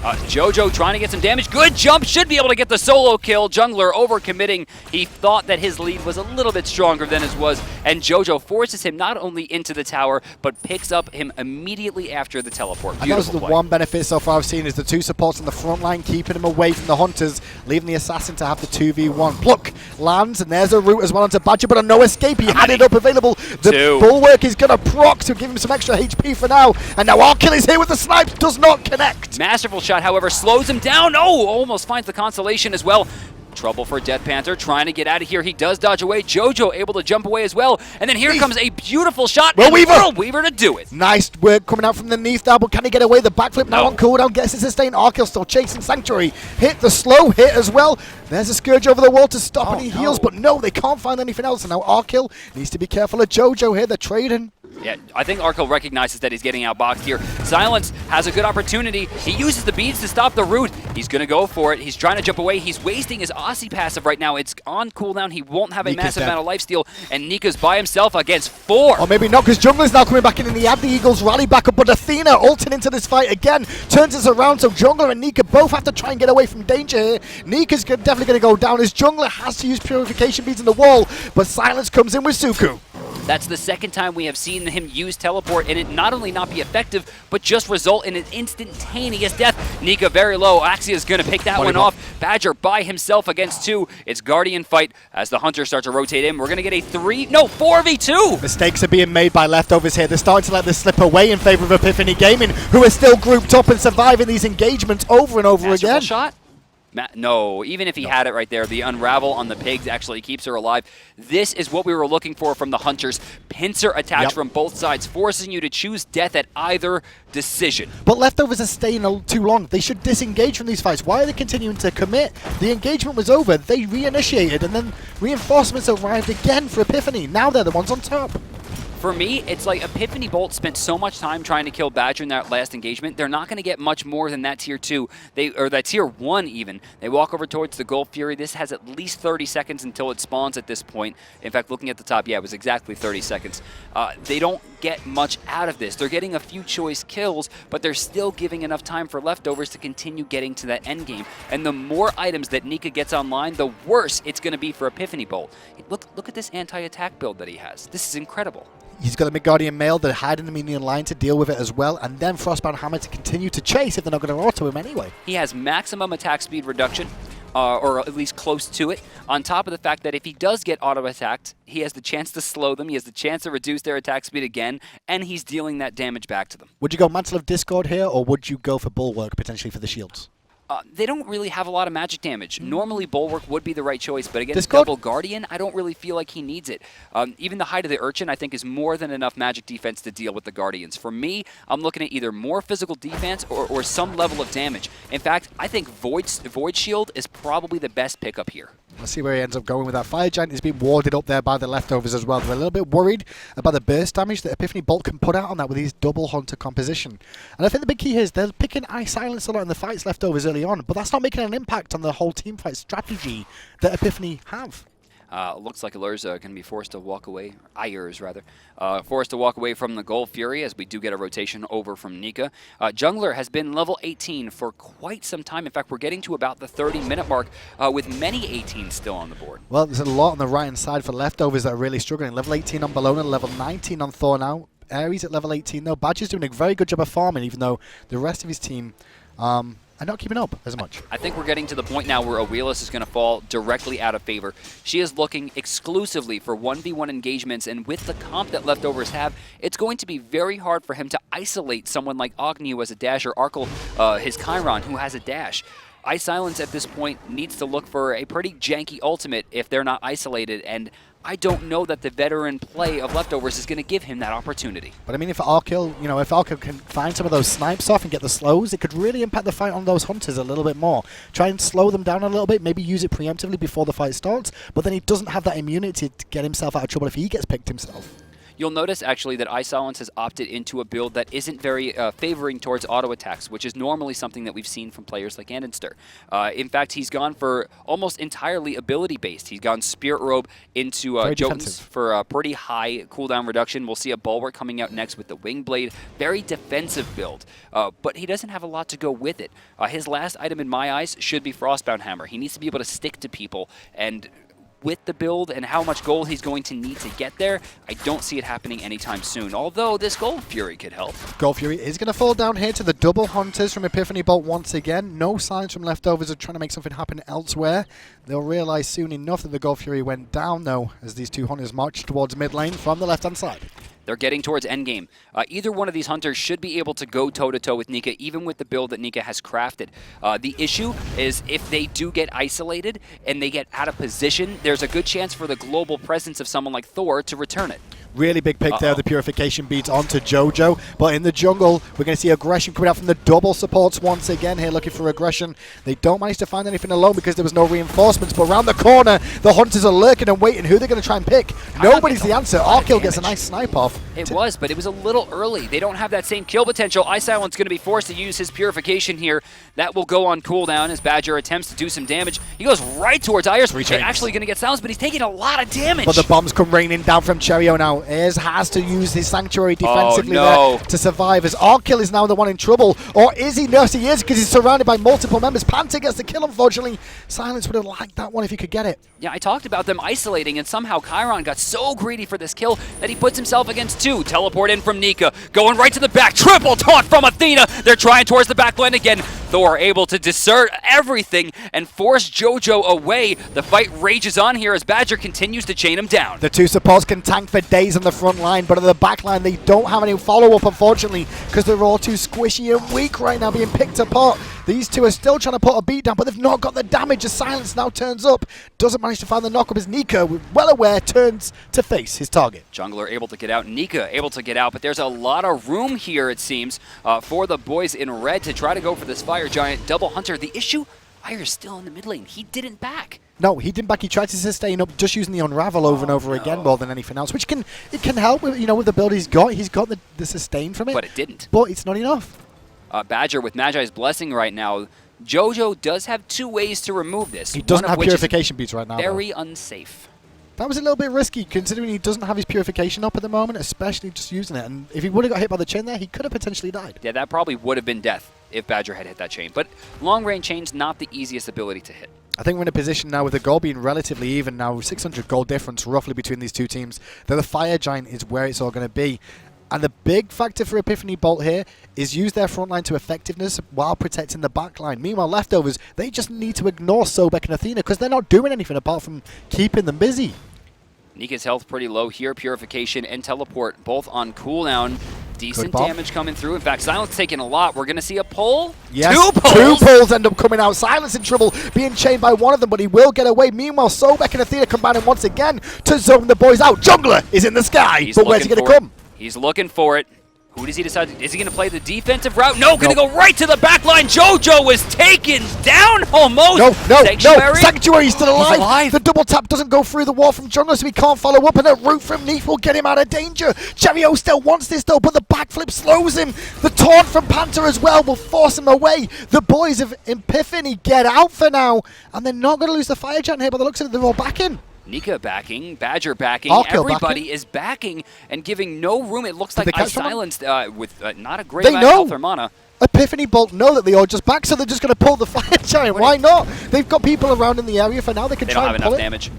JoJo trying to get some damage. Good jump. Should be able to get the solo kill. Jungler overcommitting. He thought that his lead was a little bit stronger than his was, and JoJo forces him not only into the tower, but picks up him immediately after the teleport. And that was the one benefit so far I've seen is the 2 supports on the front line, keeping him away from the Hunters, leaving the assassin to have the 2v1. Pluck lands, and there's a route as well onto Badgah, but a no escape. He had it up available. The bulwark is going to proc to give him some extra HP for now, and now Arkkyl is here with the snipe. Does not connect. Masterful shot, however, slows him down. Oh, almost finds the consolation as well. Trouble for DeathPanter, trying to get out of here. He does dodge away. JoJo able to jump away as well. And then here comes a beautiful shot. World Weaver to do it. Nice work coming out from the Neith now, but can he get away? The backflip now on cooldown, gets his sustain. Arkkyl still chasing Sanctuary. Hit the slow hit as well. There's a Scourge over the wall to stop, and he heals, but no, they can't find anything else. And now Arkkyl needs to be careful of JoJo here. They're trading. Yeah, I think Arkkyl recognizes that he's getting outboxed here. Silence has a good opportunity. He uses the beads to stop the root. He's going to go for it. He's trying to jump away. He's wasting his Aussie passive right now. It's on cooldown. He won't have a massive amount of lifesteal, and Nika's by himself against 4. Or maybe not, because Jungler's now coming back in, and he had the Eagles rally back up, but Athena ulting into this fight again, turns us around, so Jungler and Nika both have to try and get away from danger here. Nika's definitely going to go down, as Jungler has to use purification beads in the wall, but Silence comes in with Suku. That's the second time we have seen him use teleport, and it not only not be effective, but just result in an instantaneous death. Nika very low. Axioz is going to pick that one off. Badgah by himself against 2. It's Guardian fight as the Hunter starts to rotate in. We're going to get a 4v2. Mistakes are being made by leftovers here. They're starting to let this slip away in favor of Epiphany Gaming, who are still grouped up and surviving these engagements over and over again. Shot? No, even if he had it right there, the unravel on the pigs actually keeps her alive. This is what we were looking for from the Hunters. Pincer attacks from both sides, forcing you to choose death at either decision. But leftovers are staying too long. They should disengage from these fights. Why are they continuing to commit? The engagement was over. They reinitiated, and then reinforcements arrived again for Epiphany. Now they're the ones on top. For me, it's like Epiphany Bolt spent so much time trying to kill Badgah in that last engagement. They're not going to get much more than that tier 2, or that tier 1 even. They walk over towards the Gold Fury. This has at least 30 seconds until it spawns at this point. In fact, looking at the top, yeah, it was exactly 30 seconds. They don't get much out of this. They're getting a few choice kills, but they're still giving enough time for leftovers to continue getting to that end game. And the more items that Nika gets online, the worse it's going to be for Epiphany Bolt. Look at this anti-attack build that he has. This is incredible. He's got a Midgardian Mail, they're hiding the minion line to deal with it as well, and then Frostbound Hammer to continue to chase if they're not going to auto him anyway. He has maximum attack speed reduction, or at least close to it, on top of the fact that if he does get auto-attacked, he has the chance to slow them, he has the chance to reduce their attack speed again, and he's dealing that damage back to them. Would you go Mantle of Discord here, or would you go for Bulwark potentially for the shields? They don't really have a lot of magic damage. Normally, Bulwark would be the right choice, but against Discord? Double Guardian, I don't really feel like he needs it. Even the Hide of the Urchin, I think, is more than enough magic defense to deal with the Guardians. For me, I'm looking at either more physical defense or some level of damage. In fact, I think Void Shield is probably the best pickup here. Let's see where he ends up going with that. Fire Giant is being warded up there by the leftovers as well. They're a little bit worried about the burst damage that Epiphany Bolt can put out on that with his double Hunter composition. And I think the big key here is they're picking iSilenced a lot in the fights leftovers early on, but that's not making an impact on the whole team fight strategy that Epiphany have. Looks like Aiurz going to be forced to walk away, Aiurz rather, forced to walk away from the Gold Fury as we do get a rotation over from Nika. Jungler has been level 18 for quite some time. In fact, we're getting to about the 30-minute mark with many 18s still on the board. Well, there's a lot on the right-hand side for leftovers that are really struggling. Level 18 on Bellona, level 19 on Thor now. Aiurz at level 18 though. Badgah's doing a very good job of farming, even though the rest of his team are not keeping up as much. I think we're getting to the point now where Awilix is going to fall directly out of favor. She is looking exclusively for 1v1 engagements, and with the comp that leftovers have, it's going to be very hard for him to isolate someone like Agni, who has a dash, or Arkkyl, his Chiron, who has a dash. iSilenced at this point needs to look for a pretty janky ultimate if they're not isolated, and I don't know that the veteran play of leftovers is going to give him that opportunity. But I mean, if Arkkyl, if Arkkyl can find some of those snipes off and get the slows, it could really impact the fight on those hunters a little bit more. Try and slow them down a little bit, maybe use it preemptively before the fight starts, but then he doesn't have that immunity to get himself out of trouble if he gets picked himself. You'll notice, actually, that iSilenced has opted into a build that isn't very favoring towards auto attacks, which is normally something that we've seen from players like Andenster. In fact, he's gone for almost entirely ability-based. He's gone Spirit Robe into Jotuns for a pretty high cooldown reduction. We'll see a Bulwark coming out next with the Wing Blade. Very defensive build, but he doesn't have a lot to go with it. His last item, in my eyes, should be Frostbound Hammer. He needs to be able to stick to people, and with the build and how much gold he's going to need to get there, I don't see it happening anytime soon, although this Gold Fury could help. Gold Fury is going to fall down here to the double Hunters from Epiphany Bolt once again. No signs from leftovers of trying to make something happen elsewhere. They'll realize soon enough that the Gold Fury went down, though, as these two Hunters march towards mid lane from the left-hand side. They're getting towards endgame. Either one of these Hunters should be able to go toe-to-toe with Nika, even with the build that Nika has crafted. The issue is if they do get isolated and they get out of position, there's a good chance for the global presence of someone like Thor to return it. Really big pick there, the Purification beads onto JoJo. But in the jungle, we're going to see aggression coming out from the double supports once again here, looking for aggression. They don't manage to find anything alone because there was no reinforcements. But around the corner, the Hunters are lurking and waiting. Who they're going to try and pick? Nobody's the answer. Arkkyl gets a nice snipe off. It was, but it was a little early. They don't have that same kill potential. iSilenced going to be forced to use his Purification here. That will go on cooldown as Badgah attempts to do some damage. He goes right towards Aiurz. He's actually going to get silenced, but he's taking a lot of damage. But the bombs come raining down from Cherryo now. Aiurz has to use his Sanctuary defensively there to survive, as Arkkyl is now the one in trouble. Or is he? No, he is, because he's surrounded by multiple members. Panther gets the kill, unfortunately. Silence would have liked that one if he could get it. Yeah, I talked about them isolating, and somehow Chiron got so greedy for this kill that he puts himself against two. Teleport in from Nika, going right to the back. Triple taunt from Athena. They're trying towards the back line again. Thor able to desert everything and force JoJo away. The fight rages on here as Badgah continues to chain him down. The two supports can tank for days on the front line, but on the back line they don't have any follow-up, unfortunately, because they're all too squishy and weak right now, being picked apart. These two are still trying to put a beat down, but they've not got the damage as Silence now turns up. Doesn't manage to find the knock-up as Nika, well aware, turns to face his target. Jungler able to get out, Nika able to get out, but there's a lot of room here, it seems, for the boys in red to try to go for this Fire Giant double Hunter. The issue, Aiurz still in the mid lane. He didn't back. No, he didn't back. He tried to sustain up, just using the Unravel over and over again more than anything else, which can help with, with the build he's got. He's got the sustain from it. But it didn't. But it's not enough. Badgah with Magi's Blessing right now. JoJo does have two ways to remove this. He doesn't have Purification beats right now. Very unsafe. That was a little bit risky, considering he doesn't have his Purification up at the moment, especially just using it. And if he would have got hit by the chain there, he could have potentially died. Yeah, that probably would have been death if Badgah had hit that chain. But long-range chain's not the easiest ability to hit. I think we're in a position now with the goal being relatively even now, 600 goal difference roughly between these two teams, that the Fire Giant is where it's all going to be. And the big factor for Epiphany Bolt here is use their front line to effectiveness while protecting the back line. Meanwhile, leftovers, they just need to ignore Sobek and Athena because they're not doing anything apart from keeping them busy. Nika's health pretty low here. Purification and Teleport both on cooldown. Decent damage coming through. In fact, Silence taking a lot. We're going to see a pull. Yes, Two pulls. 2 pulls end up coming out. Silence in trouble, being chained by one of them, but he will get away. Meanwhile, Sobek and Athena combining once again to zone the boys out. Jungler is in the sky, but where's he going to come? He's looking for it. Who does he decide? Is he going to play the defensive route? No, going to go right to the back line. JoJo was taken down almost. No. Sanctuary? Sanctuary's still alive. He's alive. The double tap doesn't go through the wall from Jungler, so he can't follow up, and a root from Neith will get him out of danger. Cherryo still wants this, though, but the backflip slows him. The taunt from Panther as well will force him away. The boys of Epiphany get out for now, and they're not going to lose the fire giant here, by the looks of it, they're all back in. Nika backing, Badgah backing, Arkkyl everybody backing. is backing and giving no room. It looks Did like they catch iSilenced with not a great They amount of know. health or mana. Epiphany Bolt know that they are just back, so they're just going to pull the fire giant. Why not? They've got people around in the area for now. They can They try don't have and pull enough it. damage.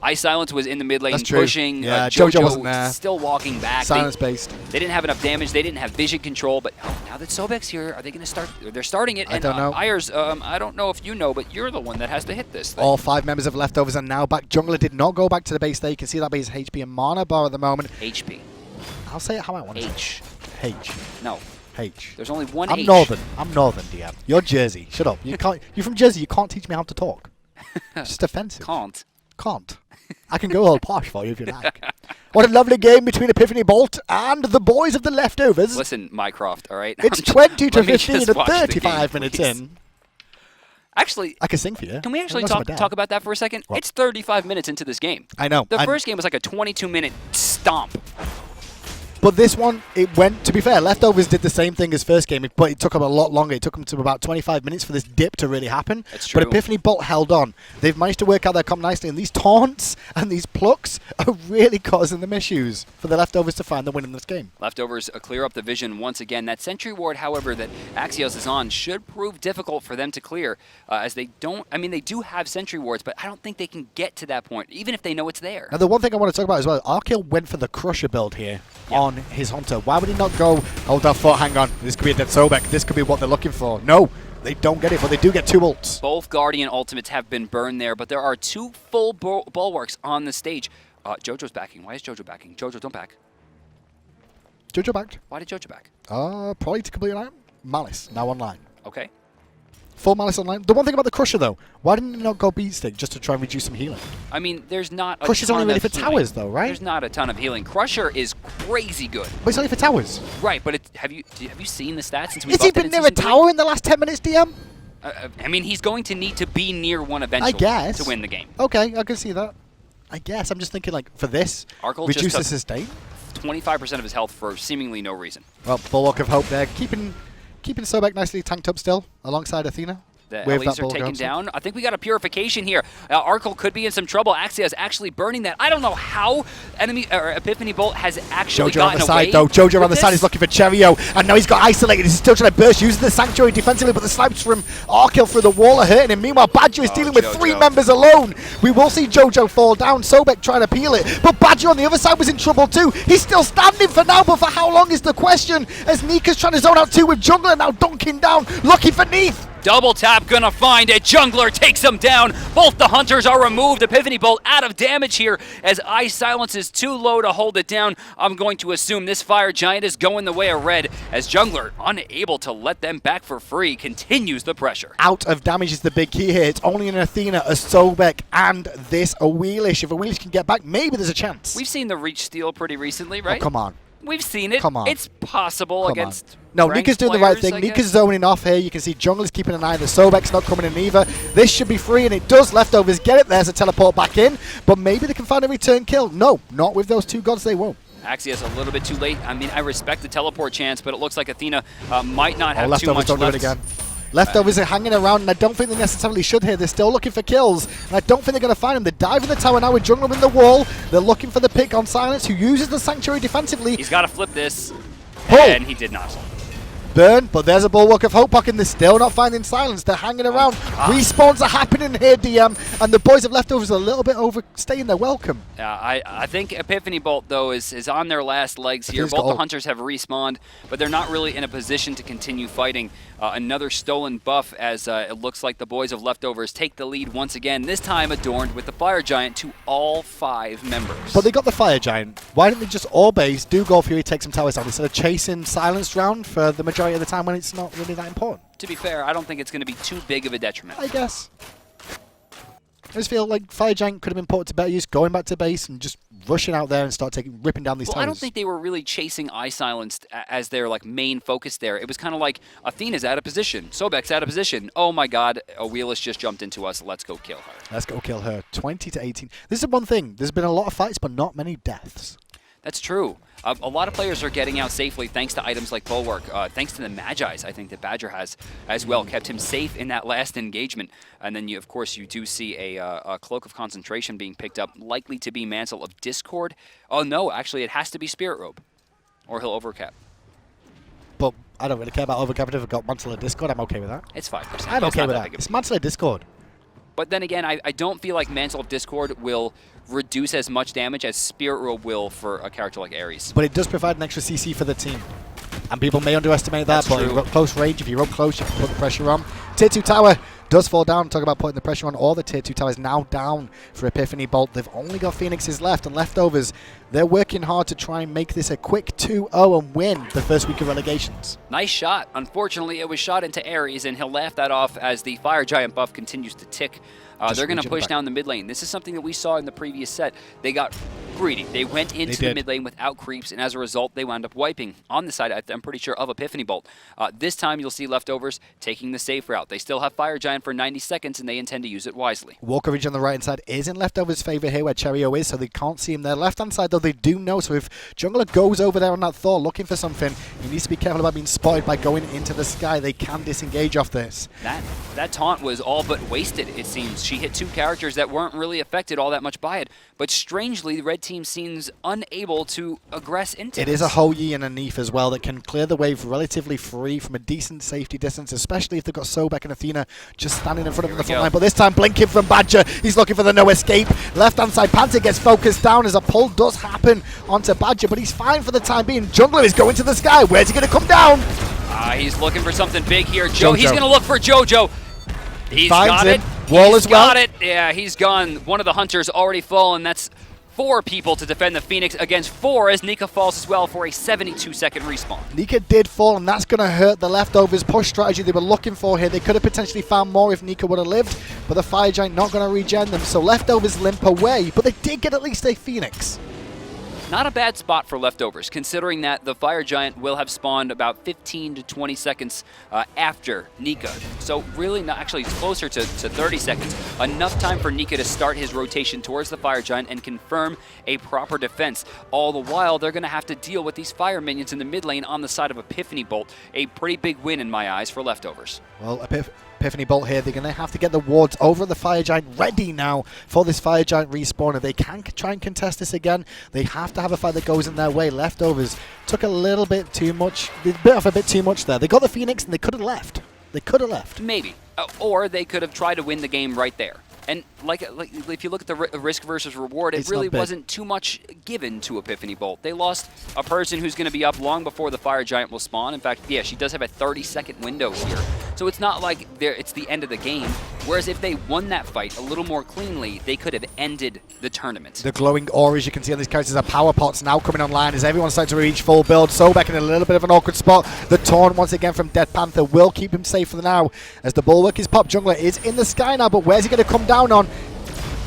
iSilenced was in the mid lane That's true. pushing. Yeah, JoJo wasn't there. still walking back. Silence-based. They didn't have enough damage. They didn't have vision control. But now that Sobek's here, are they going to start? They're starting it. I don't know. Aiurz, I don't know if you know, but you're the one that has to hit this thing. All 5 members of Leftovers are now back. Jungler did not go back to the base there. You can see that by his HP and mana bar at the moment. HP. I'll say it how I want to. H. H. No. H. There's only one I'm H. northern. I'm northern, Diem. You're Jersey. Shut up. You can't. You're from Jersey. You can't teach me how to talk. It's just offensive. Can't. I can go all posh for you if you like. What a lovely game between Epiphany Bolt and the boys of the Leftovers. Listen, Mycroft, all right? It's 20 to Let me 15 just and watch the 35 game, minutes please. in. Actually, I can sing for you. can we actually Unless I'm a dad. talk about that for a second? What? It's 35 minutes into this game. I know. The first game was like a 22-minute stomp. But this one, it went, to be fair, Leftovers did the same thing as first game, but it took them a lot longer. It took them to about 25 minutes for this dip to really happen. That's true. But Epiphany Bolt held on. They've managed to work out their comp nicely, and these taunts and these plucks are really causing them issues for the Leftovers to find the win in this game. Leftovers clear up the vision once again. That sentry ward, however, that Axioz is on should prove difficult for them to clear, as they don't, I mean, they do have sentry wards, but I don't think they can get to that point, even if they know it's there. Now, the one thing I want to talk about as well, Arkkyl went for the Crusher build here on his Hunter. Why would he not go, hold that thought, hang on, this could be a dead Sobek, this could be what they're looking for. No, they don't get it, but they do get 2 ults. Both Guardian ultimates have been burned there, but there are 2 full bulwarks on the stage. JoJo's backing. Why is JoJo backing? JoJo, don't back. JoJo backed. Why did JoJo back? Probably to complete an item. Malice, now online. Okay. Full Malice online. The one thing about the Crusher, though, why didn't you not go Beat Stick just to try and reduce some healing? I mean, there's not a Crusher's ton only really of for healing. towers, though, right? There's not a ton of healing. Crusher is crazy good. But it's only for towers. Right, but have you seen the stats since we Has he buffed it been in near a Season 3? tower in the last 10 minutes, DM? I mean, he's going to need to be near one eventually I guess. to win the game. Okay, I can see that. I guess. I'm just thinking, like, for this, Arkkyl reduce just the took sustain. 25% of his health for seemingly no reason. Well, Bulwark of Hope there. Keeping Sobek nicely tanked up still, alongside Athena. The Wave Ellies that are ball taken down. down. I think we got a purification here. Arkkyl could be in some trouble. Axioz actually burning that. I don't know how Epiphany Bolt has actually JoJo on gotten the away side, though. JoJo on the with side this. is looking for Cherryo, and now he's got isolated. He's still trying to burst, using the Sanctuary defensively, but the snipes from Arkkyl through the wall are hurting him. Meanwhile, Badgah is dealing with JoJo. 3 members alone. We will see JoJo fall down. Sobek trying to peel it, but Badgah on the other side was in trouble too. He's still standing for now, but for how long is the question? As Nika's trying to zone out 2 with Jungler, now dunking down, looking for Neith. Double tap gonna find it. Jungler takes him down. Both the hunters are removed. Epiphany Bolt out of damage here as iSilenced is too low to hold it down. I'm going to assume this fire giant is going the way of red as Jungler, unable to let them back for free, continues the pressure. Out of damage is the big key here. It's only an Athena, a Sobek, and this Awilix. If Awilix can get back, maybe there's a chance. We've seen the reach steal pretty recently, right? Oh, come on. We've seen it. Come on. It's possible Come against on. No, ranked Nika's doing the right players, thing. I Nika's guess. zoning off here. You can see Jungler's keeping an eye on the Sobek's not coming in either. This should be free, and it does. Leftovers get it. There's a teleport back in, but maybe they can find a return kill. No, not with those 2 gods, they won't. Axioz a little bit too late. I mean, I respect the teleport chance, but it looks like Athena might not have too Leftovers much don't left. do it again. Leftovers are hanging around, and I don't think they necessarily should here. They're still looking for kills, and I don't think they're going to find them. They're diving the tower now with Jungler in the wall. They're looking for the pick on Silence, who uses the Sanctuary defensively. He's got to flip this, Pull. and he did not. burn, but there's a Bulwark of Hope pocket, and they're still not finding silence. They're hanging around. Respawns are happening here, Diem, and the boys of Leftovers are a little bit overstaying their welcome. I think Epiphany Bolt, though, is on their last legs here. Both the Hunters have respawned, but they're not really in a position to continue fighting. Another stolen buff as it looks like the boys of Leftovers take the lead once again, this time adorned with the Fire Giant to all 5 members. But they got the Fire Giant. Why didn't they just all base, do Gold Fury, take some towers down instead of chasing Silenced round for the majority of the time when it's not really that important? To be fair, I don't think it's going to be too big of a detriment. I guess. I just feel like Fire Giant could have been put to better use, going back to base and just rushing out there and start ripping down these towers. I don't think they were really chasing iSilenced as their main focus there. It was kind of like Athena's out of position, Sobek's out of position. Oh my God, Awilix just jumped into us. Let's go kill her. Let's go kill her. 20 to 18. This is one thing. There's been a lot of fights, but not many deaths. That's true. A lot of players are getting out safely thanks to items like Bulwark, thanks to the Magi's I think that Badgah has as well, kept him safe in that last engagement. And then, of course, you do see a Cloak of Concentration being picked up, likely to be Mantle of Discord. Oh no, actually it has to be Spirit Robe, or he'll overcap. But I don't really care about overcapping if I've got Mantle of Discord. I'm okay with that. It's 5%. I'm okay with that. It's Mantle of Discord. But then again, I don't feel like Mantle of Discord will reduce as much damage as Spirit Robe will for a character like Aiurz. But it does provide an extra CC for the team. And people may underestimate that, but you've got close range. If you're up close, you can put the pressure on. Tier 2 tower does fall down. Talk about putting the pressure on. All the Tier 2 towers now down for Epiphany Bolt. They've only got Phoenixes left and Leftovers. They're working hard to try and make this a quick 2-0 and win the first week of Relegations. Nice shot. Unfortunately, it was shot into Aiurz, and he'll laugh that off as the Fire Giant buff continues to tick. They're going to push down the mid lane. This is something that we saw in the previous set. They got greedy. They went into the mid lane without creeps, and as a result, they wound up wiping on the side, I'm pretty sure, of Epiphany Bolt. This time, you'll see Leftovers taking the safe route. They still have Fire Giant for 90 seconds, and they intend to use it wisely. Wall coverage on the right-hand side is in Leftovers' favor here where Cherryo is, so they can't see him there. Left-hand side, though, they do know, so if Jungler goes over there on that Thor looking for something, he needs to be careful about being spotted by going into the sky. They can disengage off this. That taunt was all but wasted, it seems. She hit 2 characters that weren't really affected all that much by it, but strangely, the red team seems unable to aggress into it. It is a Ho-Yi and a Neith as well that can clear the wave relatively free from a decent safety distance, especially if they've got Sobek and Athena just standing in front of them in the front line. But this time, blinking from Badgah. He's looking for the no escape. Left-hand side, Panther gets focused down as a pull does happen onto Badgah, but he's fine for the time being. Jungler is going to the sky. Where's he going to come down? He's looking for something big here. He's going to look for JoJo. He's got it. Wall as well. Got it. Yeah, he's gone. One of the Hunters already fallen. That's 4 people to defend the Phoenix against 4 as Nika falls as well for a 72-second respawn. Nika did fall, and that's going to hurt the Leftovers push strategy they were looking for here. They could have potentially found more if Nika would have lived, but the Fire Giant not going to regen them, so Leftovers limp away, but they did get at least a Phoenix. Not a bad spot for Leftovers, considering that the Fire Giant will have spawned about 15 to 20 seconds after Nika. So really, not actually, it's closer to 30 seconds. Enough time for Nika to start his rotation towards the Fire Giant and confirm a proper defense. All the while, they're going to have to deal with these fire minions in the mid lane on the side of Epiphany Bolt. A pretty big win in my eyes for Leftovers. Well, Epiphany Bolt here, they're going to have to get the wards over the Fire Giant ready now for this Fire Giant respawn. If they can try and contest this again, they have to have a fight that goes in their way. Leftovers took a little bit too much, they bit off a bit too much there. They got the Phoenix and they could have left. They could have left. Maybe. Or they could have tried to win the game right there. And like if you look at the risk versus reward, it really wasn't too much given to Epiphany Bolt. They lost a person who's going to be up long before the Fire Giant will spawn. In fact, yeah, she does have a 30-second window here. So it's not like it's the end of the game. Whereas if they won that fight a little more cleanly, they could have ended the tournament. The glowing auras you can see on these characters are power pots now coming online as everyone's starting to reach full build. Sobek in a little bit of an awkward spot. The taunt once again from DeathPanter will keep him safe for now as the Bulwark is popped. Jungler is in the sky now, but where's he going to come down on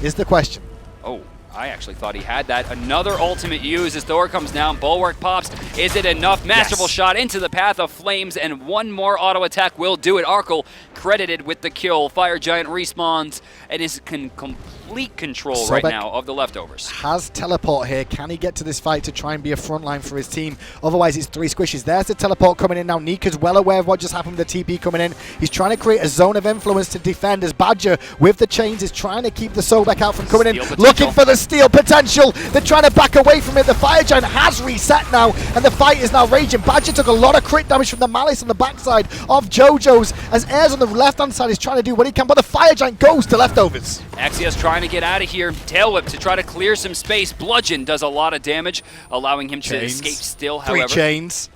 is the question. Oh, I actually thought he had that. Another ultimate use as Thor comes down. Bulwark pops. Is it enough? Masterful shot into the path of flames, and one more auto attack will do it. Arkkyl credited with the kill. Fire Giant respawns and is completely complete control right Sobek now of the leftovers. has teleport here. Can he get to this fight to try and be a frontline for his team? Otherwise, it's 3 squishes. There's the teleport coming in now. Nika's well aware of what just happened with the TP coming in. He's trying to create a zone of influence to defend as Badgah, with the chains, is trying to keep the Sobek out from coming in. Looking for the steal potential. They're trying to back away from it. The Fire Giant has reset now, and the fight is now raging. Badgah took a lot of crit damage from the Malice on the backside of JoJo's, as Aiurz on the left-hand side is trying to do what he can, but the Fire Giant goes to leftovers. Axioz trying to get out of here. Tail whip to try to clear some space. Bludgeon does a lot of damage, allowing him to escape still, however. 3 chains.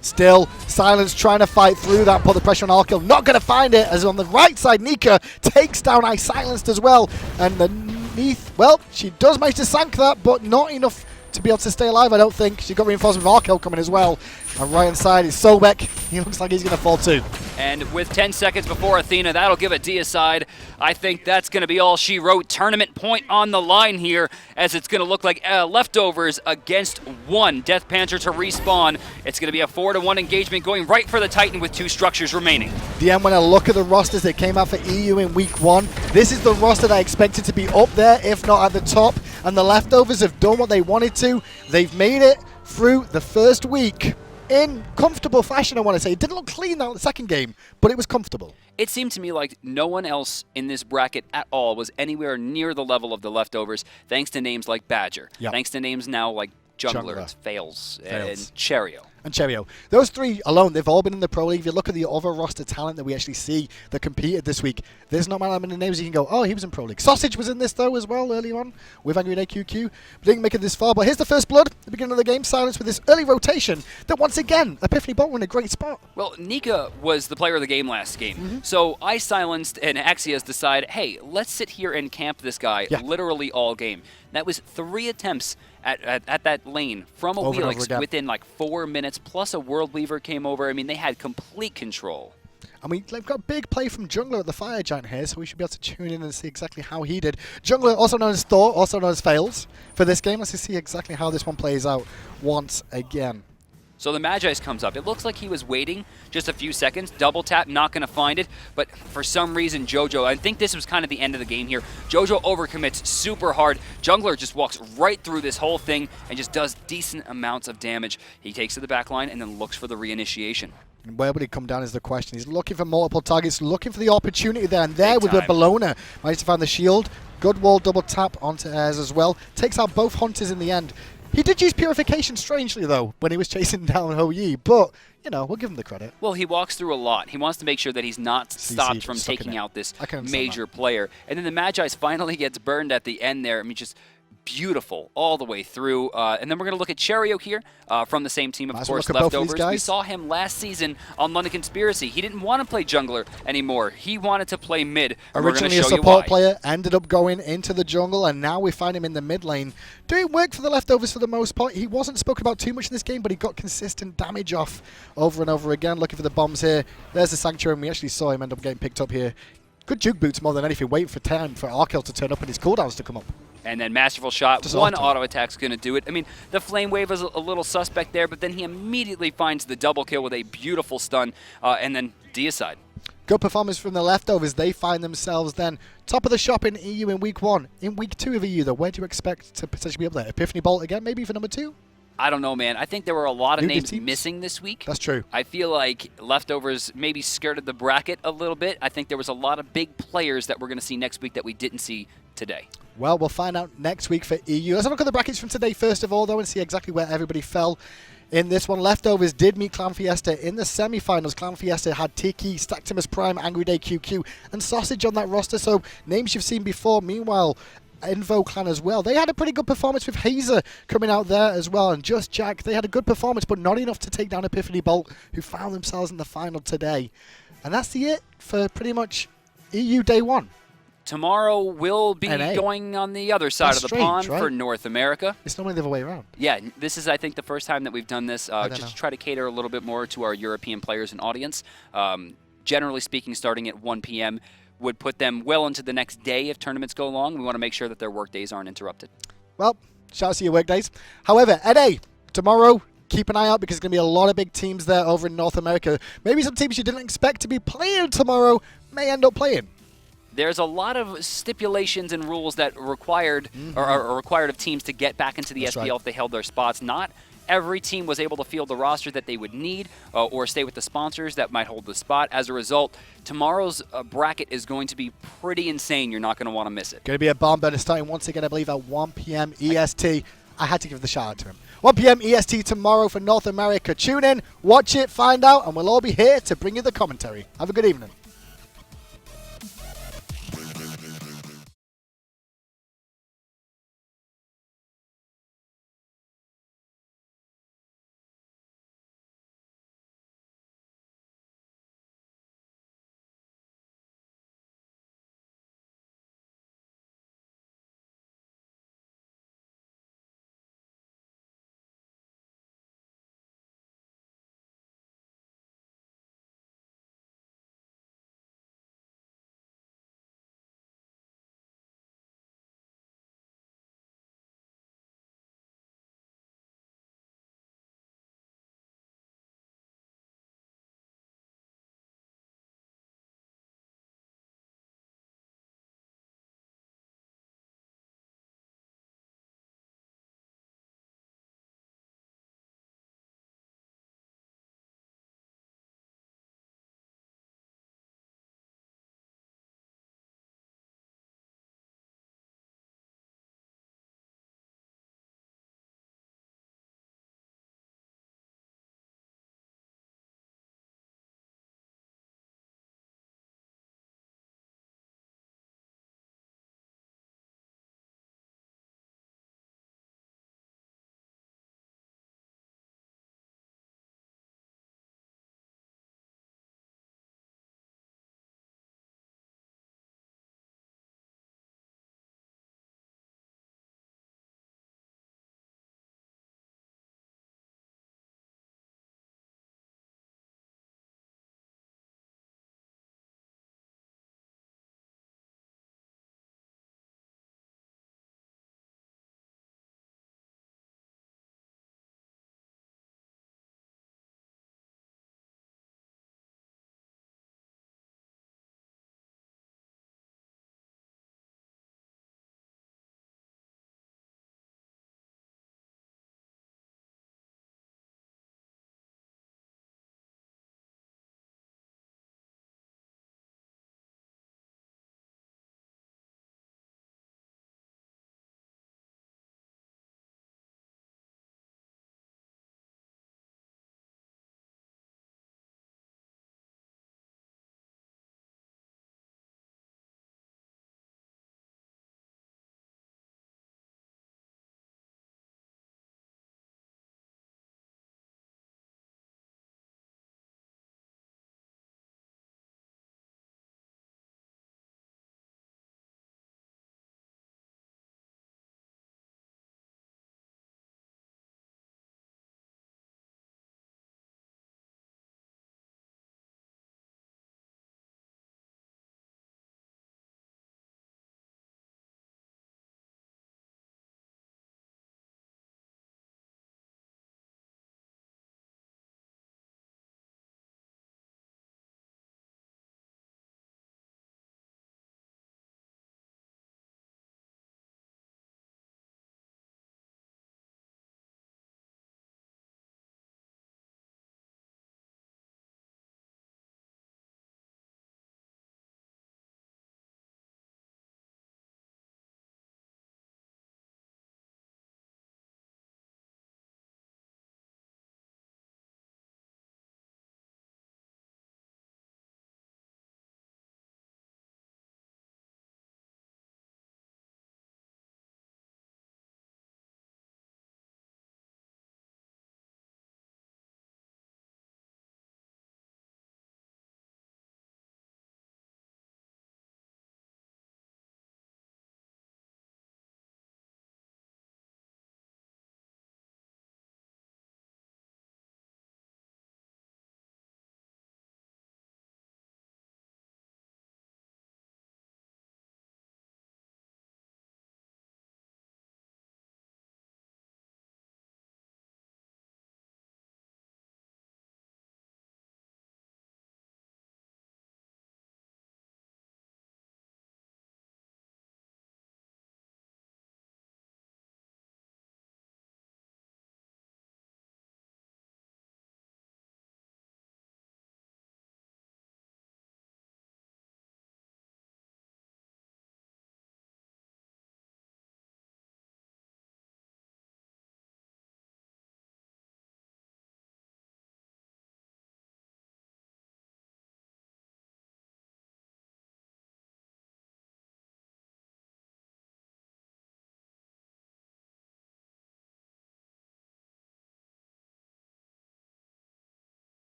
Still, Silence trying to fight through that, put the pressure on Arkkyl. Not going to find it, as on the right side, Nika takes down iSilenced as well. And the Neith, well, she does manage to sank that, but not enough to be able to stay alive, I don't think. She got reinforcement with Arkkyl coming as well. And right inside is Sobek. He looks like he's going to fall too. And with 10 seconds before Athena, that'll give a deicide. I think that's going to be all she wrote. Tournament point on the line here, as it's going to look like leftovers against 1. DeathPanter to respawn. It's going to be a 4-to-1 engagement going right for the Titan with 2 structures remaining. Diem, when I look at the rosters that came out for EU in week 1, this is the roster that I expected to be up there, if not at the top. And the leftovers have done what they wanted to. They've made it through the first week in comfortable fashion, I want to say. It didn't look clean that second game, but it was comfortable. It seemed to me like no one else in this bracket at all was anywhere near the level of the leftovers, thanks to names like Badgah, thanks to names now like Jungler, Fails, and Cherryo. And Cherryo. Those 3 alone, they've all been in the Pro League. If you look at the other roster talent that we actually see that competed this week, there's not many names you can go, oh, he was in Pro League. Sausage was in this, though, as well, early on, with Angry Day QQ. But didn't make it this far. But here's the first blood at the beginning of the game. Silence with this early rotation that, once again, Epiphany Bolt were in a great spot. Well, Nika was the player of the game last game. So iSilenced and Axioz decide, hey, let's sit here and camp this guy literally all game. That was 3 attempts at that lane from Awilix within like 4 minutes, plus a World Weaver came over. I mean, they had complete control. And we've got a big play from Jungler at the Fire Giant here, so we should be able to tune in and see exactly how he did. Jungler, also known as Thor, also known as Fails, for this game. Let's just see exactly how this one plays out once again. So the Magi's comes up. It looks like he was waiting just a few seconds. Double tap, not going to find it. But for some reason, JoJo, I think this was kind of the end of the game here. JoJo overcommits super hard. Jungler just walks right through this whole thing and just does decent amounts of damage. He takes to the back line and then looks for the reinitiation. And where would he come down is the question. He's looking for multiple targets, looking for the opportunity there. And there with the Bellona, managed to find the shield. Good wall double tap onto Aiurz as well. Takes out both hunters in the end. He did use Purification, strangely, though, when he was chasing down Ho Yi, but, you know, we'll give him the credit. Well, he walks through a lot. He wants to make sure that he's not stopped from taking out this major player. And then the Magi's finally gets burned at the end there. I mean, just beautiful all the way through. And then we're going to look at Cherryo here from the same team, of course, leftovers. We saw him last season on London Conspiracy. He didn't want to play jungler anymore. He wanted to play mid. Originally a support player, ended up going into the jungle, and now we find him in the mid lane. Doing work for the leftovers for the most part. He wasn't spoken about too much in this game, but he got consistent damage off over and over again. Looking for the bombs here. There's the Sanctuary, and we actually saw him end up getting picked up here. Good juke boots more than anything. Waiting for time for Arkkyl to turn up and his cooldowns to come up. And then Masterful Shot, just one auto attack's going to do it. I mean, the Flame Wave is a little suspect there, but then he immediately finds the double kill with a beautiful stun, and then deicide. Good performance from the leftovers. They find themselves then top of the shop in EU in week 1. In week 2 of EU, though, where do you expect to potentially be up there? Epiphany Bolt again, maybe for number 2? I don't know, man. I think there were a lot of names missing this week. That's true. I feel like leftovers maybe skirted the bracket a little bit. I think there was a lot of big players that we're going to see next week that we didn't see today. Well, we'll find out next week for EU. Let's have a look at the brackets from today first of all, though, and see exactly where everybody fell. In this one, leftovers did meet Clan Fiesta in the semi-finals. Clan Fiesta had Tiki, Stactimus Prime, Angry Day QQ, and Sausage on that roster, so names you've seen before. Meanwhile, Invo Clan as well. They had a pretty good performance with Hazer coming out there as well, and Just Jack, they had a good performance, but not enough to take down Epiphany Bolt, who found themselves in the final today. And that's it for pretty much EU Day 1. Tomorrow we'll be going on the other side of the pond for North America. It's normally the other way around. Yeah, this is, I think, the first time that we've done this, just to try to cater a little bit more to our European players and audience. Generally speaking, starting at 1 p.m. would put them well into the next day if tournaments go long. We want to make sure that their work days aren't interrupted. Well, shout out to your work days. However, Eddie, tomorrow, keep an eye out because there's going to be a lot of big teams there over in North America. Maybe some teams you didn't expect to be playing tomorrow may end up playing. there's a lot of stipulations and rules that required are required of teams to get back into the SPL if they held their spots. Not every team was able to field the roster that they would need or stay with the sponsors that might hold the spot. As a result, tomorrow's bracket is going to be pretty insane. You're not going to want to miss it. Going to be a bomb burner starting once again, I believe, at 1 p.m. EST. I had to give the shout out to him. 1 p.m. EST tomorrow for North America. Tune in, watch it, find out, and we'll all be here to bring you the commentary. Have a good evening.